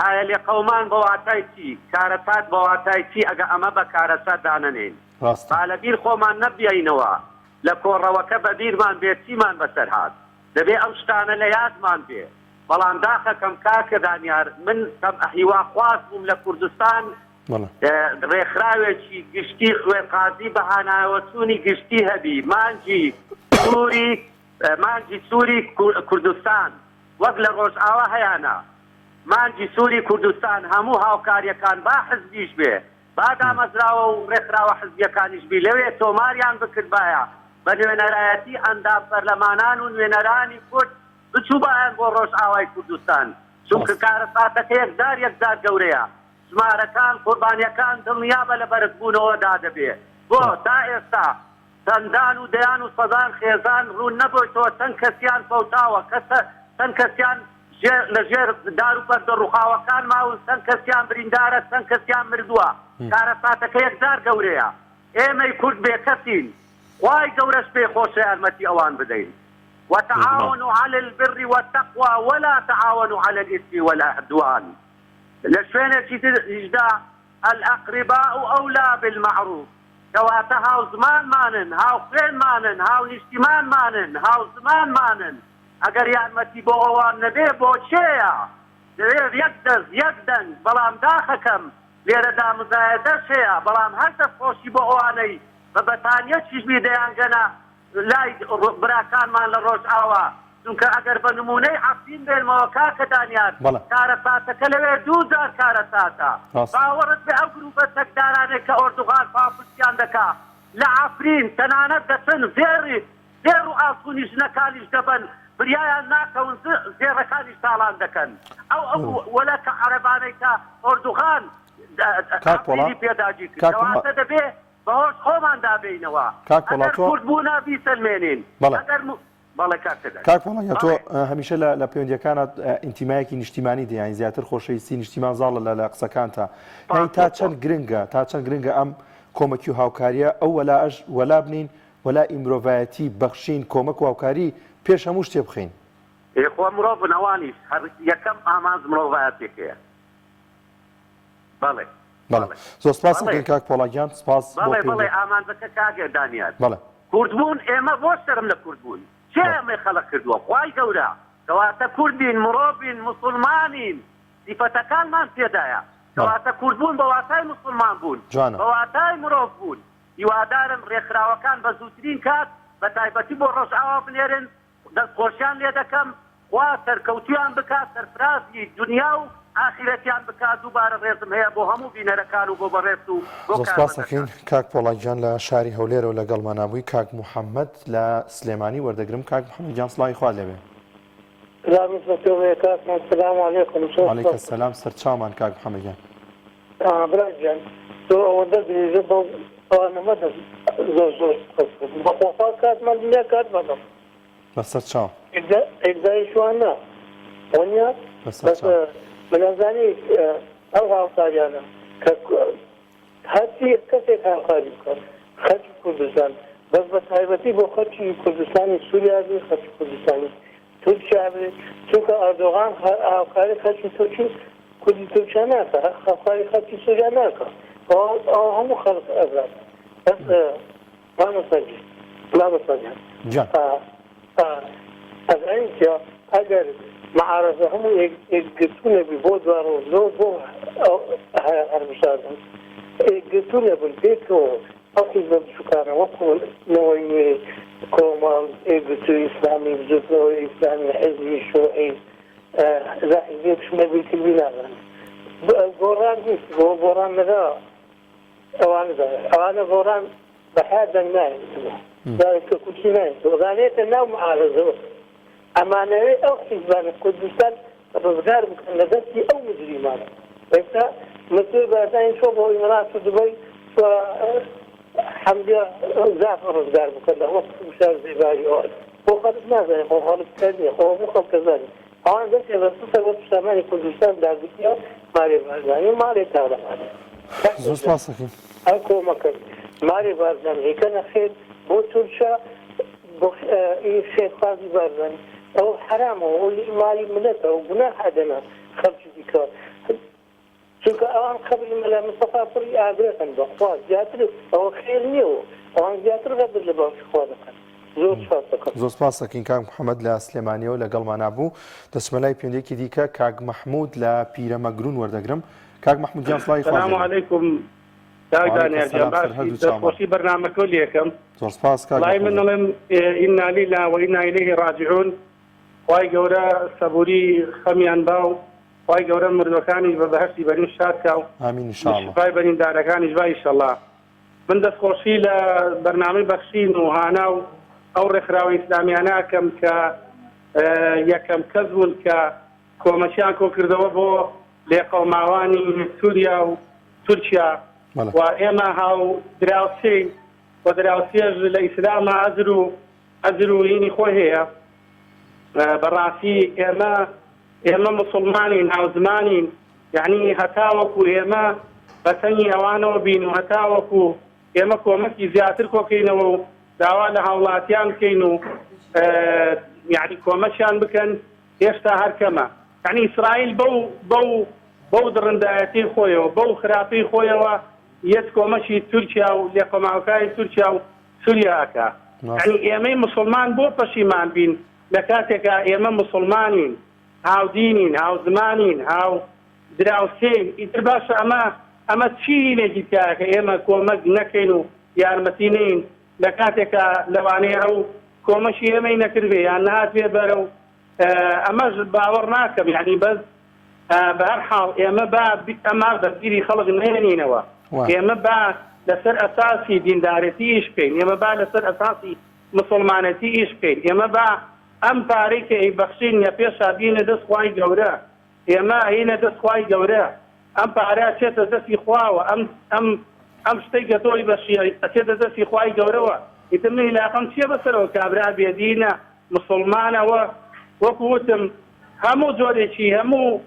ئایا لێ قەومان بە واتای چی کارەسات بە واتای چی ئەگە ئەمە بە کارەسات دانەنێن با لەبیر خۆمان نەبیینەوە لە کۆڕەوەکە بە بیرمان بێت چیمان بەسەر هات دەبێ ئەم شتانە لە یادمان بێ بەڵام داخەکەم کاکە دانیار من کەم ئەهیوا خواست بووم لە کوردستان ڕێکخراوێکی گشتی خوێنقازی بەهانایەوە چوونی گشتی هەبی مانجی سووری کوردستان وەک لە ڕۆژئاوا هەیەە مانجی سووری کوردستان هەموو هاوکاریەکان با حزبیش بێ با دامەزراوە و ڕێکخراوە حزبیەکانیش بی لەوێ تۆماریان بکرد باە بە نوێنەرایەتی ئەندام پەرلەمانان و نوێنەرانی کورد بچوو بایان بۆ ڕۆژئاوای کوردستان چونکە کارەساتەکە یەکجار گەورەیە ژمارەکان قوربانیەکان دڵنیابە لە بەرزبوونەوەدا دەبێ بۆ تا ئێستا چەندان و دەیان و سەدان خێزان ڕوون نەبوویتەوە چەند کەسیان فەوتاوە چەند کەسیان لەژێر دار و پەردە ڕووخاوەکان ماون چەند کەسیان بریندارە چەند کەسیان مردووە کارەساتەکە یەکجار گەورەیە ئێمەی کورد بێکەسین خوای گەورەش پێی خۆشە یارمەتی ئەوان بدەین وتعاونوا على البر والتقوى ولا تعاونوا على الإثم والعدوان لشوێنێکی تردا الأقرباء أولى بالمعروف کەواتە هاو زمانمانن هاو خوێنمانن هاو نیشتیمانمانن هاو زمانمانن ئەگەر یارمەتی بۆ ئەوان نەبێ بۆ چێیە دەوێت یەک دەست یەک دەنگ بەڵام داخەکەم لێرەدا مزایەدەش هەیە بەڵام هەر دەستخۆشی بۆ ئەوانەی بە بەتانیە چیژمی دەیانگەنە لای براکانمان لە ڕۆژئاوا چونکە ئەگەر بە نمونەی عەفرین بێنمەوە کاکە دانیار کارەساتەکە لەوێ 2000 کارەساتە باوەڕت بێ ئەو گروپە سەکدارانێک کە ئۆردوغان پاپوسیان دەکا لە عەفرین تەنانەت دەچن زێر و ئاسوونی ژنەکانیش دەبن بریایان ناکەون زێڕەکانیش تاڵان دەکەن ئەو وەلە کە عەرەبانەی کە ئۆردوغان عەفرینی پێداگیر کردەواتە دەبێ بەهۆش خۆمان دابینەوە ئەگەر کوردبوونا بیسەلمێنین کاک پۆڵان تۆ هەمیشە لە پەیوەندیەکانت ئینتیمایەکی نیشتیمانی دەیان زیاتر خۆشەویستی نیشتیمان زاڵە لە قسەکانتە یعنی تا چەند گرنگە ئەم کۆمەکی و هاوکاریە ئەو وەلا بنین وەلا ئیمرۆڤایەتی بەخشین کۆمەک و هاوکاری پێش هەموو شتێ بخین خۆ مرۆڤ بنەوانیش یەکەم ئامانج مرۆڤایەتێکەیە بەڵێ زۆر سپاس دەکەین کاک پۆڵاگیان سپاس بەڵێ ئامانجەکە کاگێ دانیار کوردبوون ئێمە بۆ شەرم لە کوردبوون چێ ئەمەی خەڵق کردووە خوای گەورە کەواتە کوردین مرۆڤین موسڵمانین سیفەتەکانمان پێدایە کەواتە کوردبوون بە واتای موسڵمان بوون بە واتای مرۆڤ بوون هیوادارم ڕێکخراوەکان بە زووترین کات بە تایبەتی بۆ ڕۆژئاوا بنێرن دەستخۆشیان لێ دەکەم خوا سەرکەوتویان بکات سەرفرازی دنیا و ئاخرەتیان بکات دووبارە ڕێزم هەیە بۆ هەموو بینەرەکان و بۆ بەڕێز و زۆر سپاس دەکەین کاک پۆڵاگیان لە شاری هەولێرە و لەگەڵمان نبووی کاک محەممەد لە سلێمانی وەردەگرم کاک محەممەدیان سڵاوی خوا لەبێ السلام علیکم وعلیکم السلام سەرچاومان کاک محەممەدیان براجان تۆ ئەوەندە درێژە بەو ئەوانەمەدە زۆر بەخۆفا کاتمان دنیا کات بەدەم بەسەر چاو ئێگزایشوانە وەنیا منەزانی ئەو هاوکاریانە کە هەرچی کەسێک هاوکاری بکات خەڵکی کوردستان بەس بە تایبەتی بۆ خەڵکی کوردستانی سووریا بێ خەڵکی کوردستانی تورکیا بێ چونکە ئەردۆغان هاوکاری خەڵکی تورکی کوردی تورکیا ناکە هاوکاری خەڵکی سووریا ناکە ئەو هەموو خەڵک ئەزاد بەس مامەسەجی ئەزانین کە ئەگەر معارضة هم يقتلون ببودوار ولو بو هربشادهم يقتلون بالبيت وأخذ بشكارة وقول نوعي كومال يقتلوا إسلامي بزوجه إسلامي حزبي شيوعي راح يجيب شما بيت البناء بوران بيت بوران مذا أوانا بوران بحادا ما ذلك كل شيء ما وغانيت النوم معارضة ئەمانەوەی ئەو حیزبانە کوردستان ڕزگار بکەن لە دەستی ئەو مجریمانە ئێستا مەسئول بەردانی چۆ بۆ ئیمارات و دوبەی حەمدیە زافە ڕزگار بکەن لە وەخت وشار زیبایی ئەوە بۆ خەڵک نازانێت خۆ خەڵک کردنیە خۆ هەموو خەڵک کەزانێت ئەوان دەستێ بەسە سەربەت پشتامانی کوردستان داگوتیە مارێ بارزانی و مارێ تاڕەمانە زۆر سپاس دەکەین ئەو کۆمەکە مارێ بارزانی هێکەنە خێر بۆ تورکیا بۆ شێخوازی بارزانی ئەو حرامە ئەو مالی ملەتە و گوناح ئەدەنا خەڵکی دیکە چونکە ئەوان قەبری مەلا مستەفا پڕی ئاگرەکەن بەخوا زیاتر ئەوە خێر نییەوە ئەوان زیاتر غەدر لە باشی خوا دەکەن زۆر سپاس دەکەین کاک محەممەد لە سلێمانیەوە لەگەڵمان نبوو دەچمەلای پەیوەندیەکی دیکە کاک مەحموود لە پیرەمەگرون وەردەگرم کاک مەحموودیان سڵاوی خوا السلام علیکم کاک دانیار جان باشی دەستخۆشی بەرنامەکە لێکم زۆر سپاس کاک وڵای من دەڵێم ئینا لیلا و ئینا ئیلەیهی ڕاجعون خوای گەورە سەبووری خەمیان با و خوای گەورە مردوەکانی بە بەهەشتی بەرین شادکە و ئامین ئینشاءالله شفای بەریندارەکانیش با ئینشاءالله من دەستخۆشی لە بەرنامەی بەخشین و هانا و ئەو ڕێکخراوەی ئیسلامیانەکەم کە یەکەم کەس بوون کە کۆمەچیان کۆ کردەوە بۆ لێقەوماوانی سووریا و تورکیا و ئێمە هاو دراوسێ و دراوسێژ لە ئیسلامە ئەزر و هینی خۆی هەیە بەڕاستی ئێمە مسلمانین هاوزمانین یعنی هەتاوەکو ئێمە بەتەنی ئەوانەوە بین و هەتاوەکو ئێمە کۆمەکی زیاتر کۆکەینەوە و داوا لە هاوڵاتیان بکەین و یعنی کۆمەچیان بکەن هێشتا هەرکەمە یعنی ئیسرائیل بەو دڕندایەتی خۆیەوە بەو خراپەی خۆیەوە یەک کۆمەشی تورکیا و لێقەماوەکانی تورکیا و سووریاکە یعنی ئێمەی مسلمان بۆ پەشیمان بین لە کاتێکا ئێمە مسلمانین هاودینین هاوزمانین هاو دراوسێن ئیتر باشە ئەمە چینێکی تیاکە ئێمە کۆمەک نەکەین و یارمەتی نین لە کاتێکا لەوانەیە ئەو کۆمەشی ئێمەی نەکردێ یان نهاتێ بەرەو ئەمەش باوەڕ ناکەم یعنی بەس بە هەر حاڵ ئێمە با ئەمە بەرگیری خەڵک نێنینەوە ئێمە با لەسەر ئەساسی دیندارەتی ئیش بکەین ئێمە با لەسەر ئەساسی مسلمانەتی ئیش بکەین ئێمە با ئەم پارەی کە ئەیبەخشین یا پێشا بینە دەست خوای گەورە ئێمە هینە دەست خوای گەورە ئەم پارە چێتە دەستی خواوە ئەم شتەی کە تۆی بەشی ئەچێتە دەستی خوای گەورەوە ئیتر عیلاقەم چییە بەسەرەوە کابرا بێدینە مسلمانەوە وەکو وتم هەموو جۆرێکی هەموو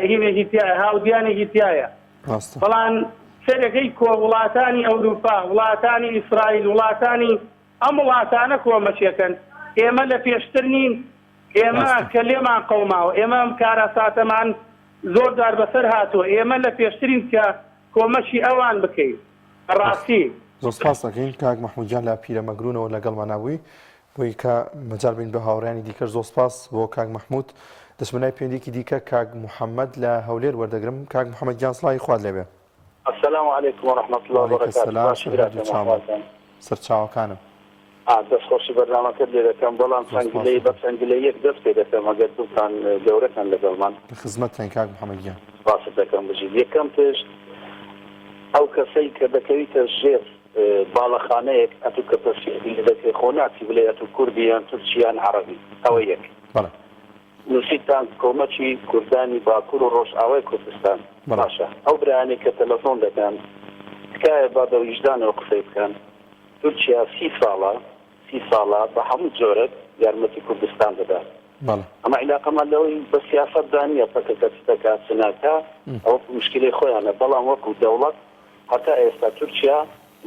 هینێکی تایە هاڵبیانێکی تایە بەڵام سەرەکەی کۆ وڵاتانی ئەوروپا وڵاتانی ئیسرائیل وڵاتانی ئەم وڵاتانە کۆمەچێکن ئێمە لە پێشتر نین ئێمە کە لێمان قەوماوە ئێمە ئەم کارەساتەمان زۆردار بەسەر هاتووە ئێمە لە پێشترین کە کۆمەشی ئەوان بکەین ڕاستی زۆر سپاس دەکەین کاک مەحموودجان لە پیرەمەگرونەوە لەگەڵمان نبووی بۆی کە مەجال بین بە هاوڕێنی دیکەش زۆر سپاس بۆ کاک مەحموود دەچمەنای پێوەندێکی دیکە کاک محەممەد لە هەولێر وەردەگرم کاک محەممەدجان سڵاوی خوارد لێبێ السلام عليكم ورحمة الله وبركاته سەرچاوەکانم دەستخۆشی بەرنامەکەت لێ دەکەم بەڵام سەنگلەی بە سەنگلەیەک دەست پێ دەکەم ئەگەر دووتان گەورەکان لەگەڵمان خزمەتتان کاک محەممەدجان باست دەکەم بژیت یەکەم پێش ئەو کەسەی کە دەکەویتە ژێر باڵەخانەیەک ئەتو کە پرسیێتی لە دەکەی خۆناتی بڵێ ئەتو کوردیان تورکیان عەرەبی ئەوە یەک نووسیتان کۆمەکی کوردانی باکوور و ڕۆژئاوای کوردستان باشە ئەو برایانێک کە تەلەفۆن دەکەن تکایە با بە ویژدانەوە قسەی بکەن تورکیا 30 ساڵە بە هەموو جۆرەت یارمەتی کوردستان دەدات ئەمە عیلاقەمان لەوەی بە سیاسەت دانیە پەکەکەتەکە سناکە ئەوە مشکلەی خۆیانە بەڵام وەکو دەوڵەت هەتا ئێستا تورکیا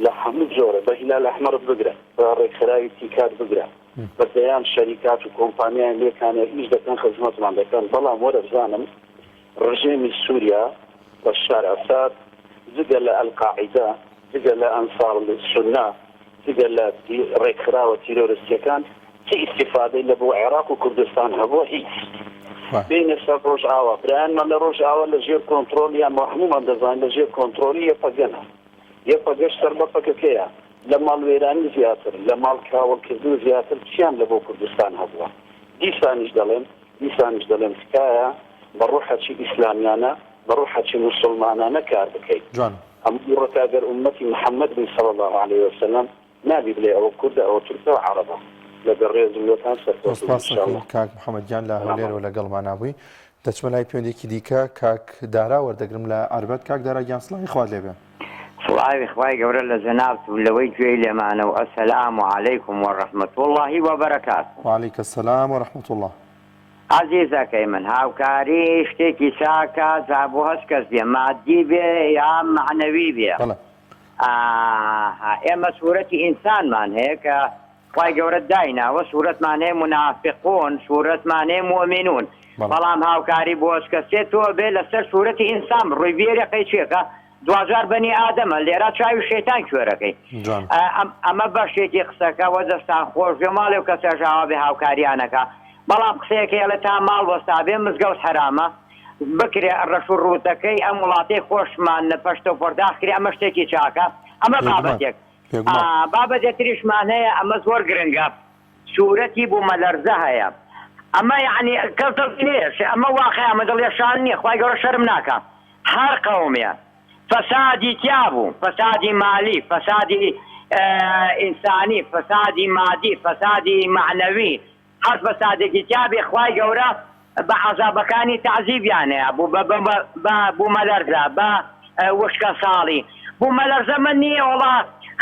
لە هەموو جۆرە بە هیلال ئەحمەر بگرە بە ڕێکخراوی تیکات بگرە بەدەیان شەریکات و کۆمپانیایان لێکانە ئیش دەکەن خزمەتمان دەکەن بەڵام وەرە بزانم ڕژێمی سووریا بەشار ئەساد جگە لە ئەلقاعیدا جگە لە ئەنسار سوننا جگە لە ڕێکخراوە تیرۆریستیەکان چه ئیستیفادەی لە بۆ عێراق و کوردستان هەبووە هیچ بینە سەر ڕۆژئاوا برایانمان لە ڕۆژئاوا لە ژێر کۆنتڕۆلیان هەموومان دەزانین لە ژێر کۆنتڕۆلی یەپەگەنە یەپەگەش سەر بەپەکەکەیە لە ماڵوێرانی زیاتر لە ماڵ کاوەڵکردن زیاتر چیان لە بۆ کوردستان هەبووە دیسانیش دەڵێن تکایە بە ڕوحەچی ئیسلامیانە بە ڕوحەچی موسڵمانانە کار بکەیت ئەموو ڕەکاگەر ئومەتی محەممەد بن صلی الله عليه وسلم نابی بڵێ ئەوە کوردە ئەوە تورکە و عەرەبە لەگەڵ ڕێزوەتان سەرکەوتن کاک محەممەدجان لە هەولێرەوە لەگەڵمان نبووی دەچمە لای پەیوەندێکی دیکە کاک دارا وەردەگرم لە ئاربەت کاک داراگیان سڵاوی خوارد لێبێ سڵاوی خوای گەورە لە جەنابت و لەوەی گوێی لێمانە و ئەسەلام عەلەیکم وەڕەحمەت الله وبەرەکات وعەلەیکە السەلام وەڕەحمەت الله عەزیزەکەی من هاوکاری شتێکی چاکە جابوو هەست کەس بێ مادی بێ یا معنەوی بێ ئێمە سوورەتی ئینسانمان هەیە کە خوای گەورە دایناوە سوورەتمان هەیە منافقون سوورەتمان هەیە مؤمنون بەڵام هاوکاری بۆ هەستکەسێتەوە بێ لەسەر سوورەتی ئینسان ڕووی بێرەکەی چێکە دوجار بەنی ئادەمە لێرە چاوی شێتان کوێرەکەی ئەمە بەشێکی قسەکەەوە دەستان خۆش بێ ماڵێ و کەسەژاوا بێ هاوکاریانەکە بەڵام قسەیەکە لە تا ماڵ وەستا بێ مزگەوت حرامە بکرێ ڕەش و ڕووتەکەی ئەم وڵاتی خۆشمان پەشتە و پۆرداخری ئەمە شتێکی چاکە ئەمە بابەتێک بابەتێتریشمان هەیە ئەمە زۆر گرنگە سوورەتی بوومە لەرزە هەیە ئەمە یعنی کەڵتەڵێش ئەمە واقع ئەمە دڵێشان نییە خوای گەورە شەرم ناکە هەر قەومێ فسادی تیابوو فسادی مالی فسادی ئینسانی فسادی مادی فسادی معنەوی هەر فسادێکی تیابێ خوای گەورە بە عەزابەکانی تعزیبیانەیە بوومە لەرزە بە وشکە ساڵی بوومە لەرزە من نییە وڵا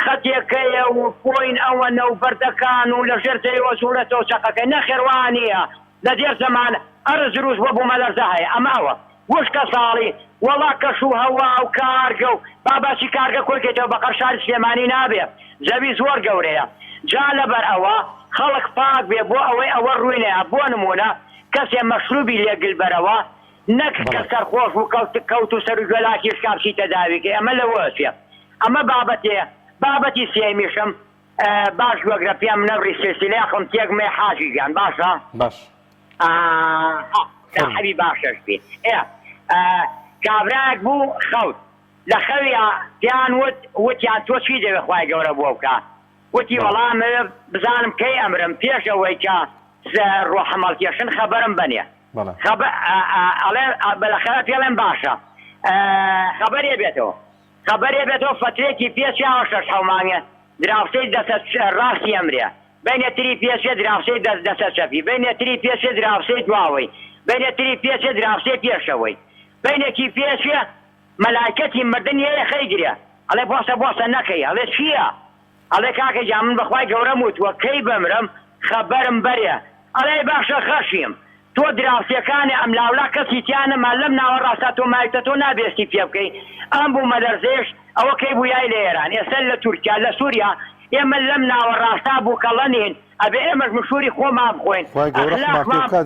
خەتێکەیە و پۆین ئەوە نەوبەردەکان و لە ژێرتەوە سوورەتەوە چەقەکە نەخێوانیە لە دێر زەمان ئەرز روز بۆ بوومە لەرزە هەیە ئەماوە وشکە ساڵی وەڵا کەش و هەوا و کارگە و باباسی کارگە کۆکێتەوە بە قەرشاری سلێمانی نابێ زەوی زۆر گەورەیە جا لەبەر ئەوە خەڵک پاک بێ بۆ ئەوەی ئەوە ڕووینەیە بۆ نمونە کەسێ مەشروبی لێگل بەرەوە نەک کە سەرخۆش و کەوت و سەر و گوێلاکی شکارچی تەداویکە ئەمە لەوەسیە ئەمە بابەتەیە بابەتی سێمیشم باش وەگرە پێم نەبڕی سلسلەیە خەم تێکمێ حاجی گیان باشە باش حەبی باشەش بێ کابراک بوو خەوت لە خەویە پیان وتیان تۆ چی دەوێ خوای گەورە بۆ بکە وتی وەڵام بزانم کەی ئەمرم پێشەوەی کە ڕۆ حەمەڵکێشن خەبەرم بنێ بەلەخەرە پێڵێن باشە خەبەرێ بێتەوە فترێکی پێچیاوە 6 مانگە دراوسەی دەسەت ڕاستی ئەمرێ بینێتری پێچێ دراوسەی دەسەت چەپی بینێتری پێچێ دراوسەی دواوەی بینێتری پێچێ دراوسەی پێشەوەی بینێکی پێچێ مەلایکەتی مردن هەیە خەیگرێ ئەڵێ بۆسە نەکەی ئەڵێ چییە ئەڵێ کاکە جا من بەخوای گەورەم وتووە کەی بەمرم خەبەرم بەرێ ئەڵێ باشە خەشیم تۆ دراوسەکانی ئەم لاولا کەسی تیانەما لەم ناوەڕاستە تۆ مایتە تۆ نابێستی پێ بکەی ئەم بوو مەدەرزێش ئەوە کەی بوویای لە ئێران ئێستا لە تورکیا لە سووریا ئێمە لەم ناوەڕاستا بوو کەڵەنین ئەبێ ئێمەش مشوری خۆمان بخۆین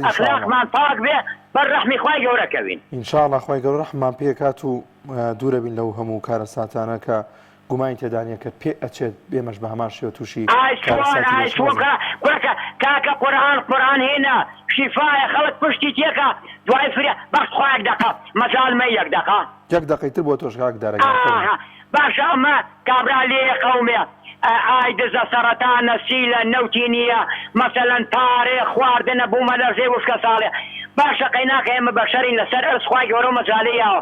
ئەخلاقمان پاک بێ بەر ڕەحمی خوای گەورەکەوین ئینشاءڵڵا خوای گەورە ڕەحممان پێکات و دوورە بین لەو هەموو کارە ساتانە کە گومانی تێدانە کە پێ ئەچێت بێمەش بە هەمان شێوە تووشی کاکە قورئان هێنا شیفایە خەڵک پشتی تێکە دوای فرێ بەخت خۆیەک دەقە مەجاڵمە یەک دەقە یەک دەقەیتر بۆ تۆش کاک دەرەگە باشە ئەمە کابرا لێ قەومێ ئای دزە سەرەتانە سیلە نەوتی نییە مەسەلەن پارێ خواردنە بوومە لەرزێ وشکە ساڵێ باشە قەیناکە ئێمە بەشەرین لەسەر ئەرز خوای گەورە و مەجاالەیەوە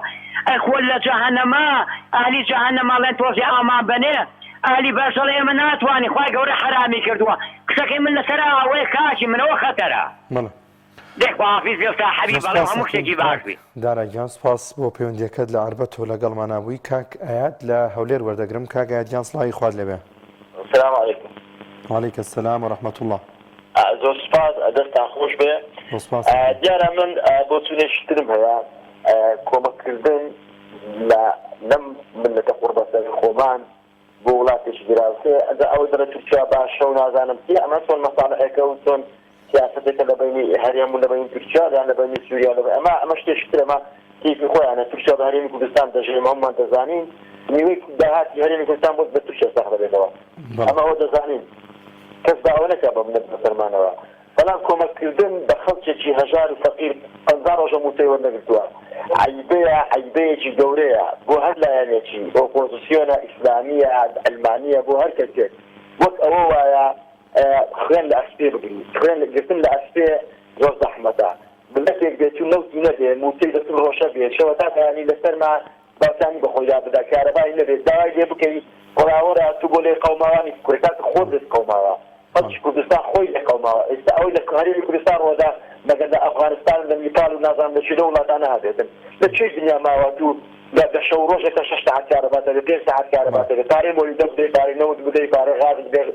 خۆل لە جەهەنەما ئاهلی جەهەنەماڵێن تۆزی ئامان بنێ ئاهلی بەشەڵ ئێمە ناتوانین خوای گەورە حرامی کردووە قسەکەی من لەسەر ئەوەی کاکی منەوە خەتەرە دێخوافیز بێستا حەبیب بەڵێ هەموو شتێکی باش بی دارەگیان سپاس بۆ پەیوەندیەکەت لە عربەت تۆ لەگەڵمان نبووی کاک ئايات لە هەولێر وەردەگرم کاک ئاياتیان سڵاوی خوارد لەبێ السلام عليكم. وعليك السلام ورحمة الله. زۆر سپاس دەستان خۆش بێ دیارە من بۆ چونێشترم هەیە کۆمەکردن لە نەم ملەتە قوربەسەری خۆمان بۆ وڵاتێکی دراوسێ ئەگە ئەوە دەرە تورکیا باشە و نازانم پێ ئەمە چۆن مەساڵەکە و چۆن سیاسەتێکە لە بینی هەرێم و لە بینی تورکیا یان لە بینی سووریا لە ئەمە شتێکتر ئەمە کیفی خۆیانە تورکیا بە هەرێمی کوردستان دەژێم هەمومان دەزانین نیوەی داهاتی هەرێمی کوردستان بۆ بە تورکیا سەخ دەبێتەوە ئەمە ئەوە دەزانین کەس باوە نەکا بە منەت بەسەرمانەوە بەڵام کۆمەکردن بە خەڵکێکی هەژار و فەقیر 50 ڕۆژە موتەی وەرنەگرتووە عیبەیەکی گەورەیە بۆ هەر لایەنێکی ئۆپۆزیسیۆنە ئیسلامیە ئەلمانیە بۆ هەر کەسێک وەک ئەوە وایە خوێن لە ئەسپێ بگریت خوێن گرتن لە ئەسپێ زۆر زەحمەتە ملەتێک بێت و نەوتی نەبێت موتەی دەستم ڕۆشە بێت شەوە تاکانی لەسەرما باوتانی بەخۆیدا بدا کارەبای نەبێت داوای لێ بکەی قڕاوەرە تو بۆ لێ قەوماوانی کوردستان خۆ دەست قەوماوە خەڵکی کوردستان خۆی لێ قەوماوە ئێستا ئەوەی لە هەرێمی کوردستان ڕۆدا مەگەر لە ئەفغانستان لە نیپال و نازانم لە چێ وڵاتانە هەبێتن لە چێ دنیا ماوە دوو لە شەو ڕۆژێکە 6 ساعت کارەباتە لە 5 ساعت کارەباتە پارەی مۆلی دە بدەی پارەی نەوت بدەی پارەی غاز بدەی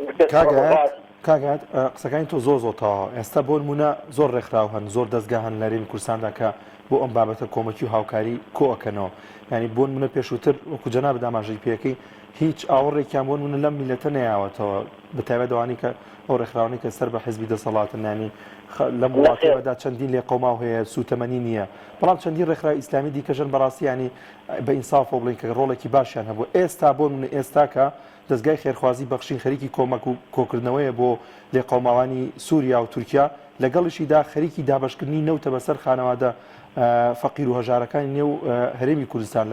کاگات قسەکانی تۆ زۆر زۆرتەوە ئێستا بۆ نمونە زۆر ڕێکخراو هەن زۆر دەستگا هەن لە هەرێمی کوردستاندا کە بۆ ئەم بابەتە کۆمەکی و هاوکاری کۆەکەنەوە ینی بۆ نمونە پێشووتر وەکو جەناب داماژەی پێەکەی هیچ ئاوەڕێکیان بۆ نمونە لەم میلەتە نەیاوەتەوە بەتایبەت ئەوانی کە ئەو ڕێکخراوانی کە سەر بە حیزبی دەسەڵاتن ینی لە وڵاتەوەدا چەندین لێ قەوماو هەیە سوتەمەنی نییە بەڵام چەندین ڕێکخراوی ئیسلامی دیکەژن بەڕاستی ینی بە ئینسافەوە بڵین کە ڕۆڵێکی باشیان هەبوو ئێستا بۆ نمونە ئێستا کە دەستگای خێرخوازی بەخشین خەریکی کۆمەک و کۆکردنەوەیە بۆ لێ قەوماوانی سووریا و تورکیا لەگەڵشیدا خەریکی دابشکردنی نەوتە بەسەر خانەوادە فەقیر و هەژارەکانی نێو هەرێمی کوردستان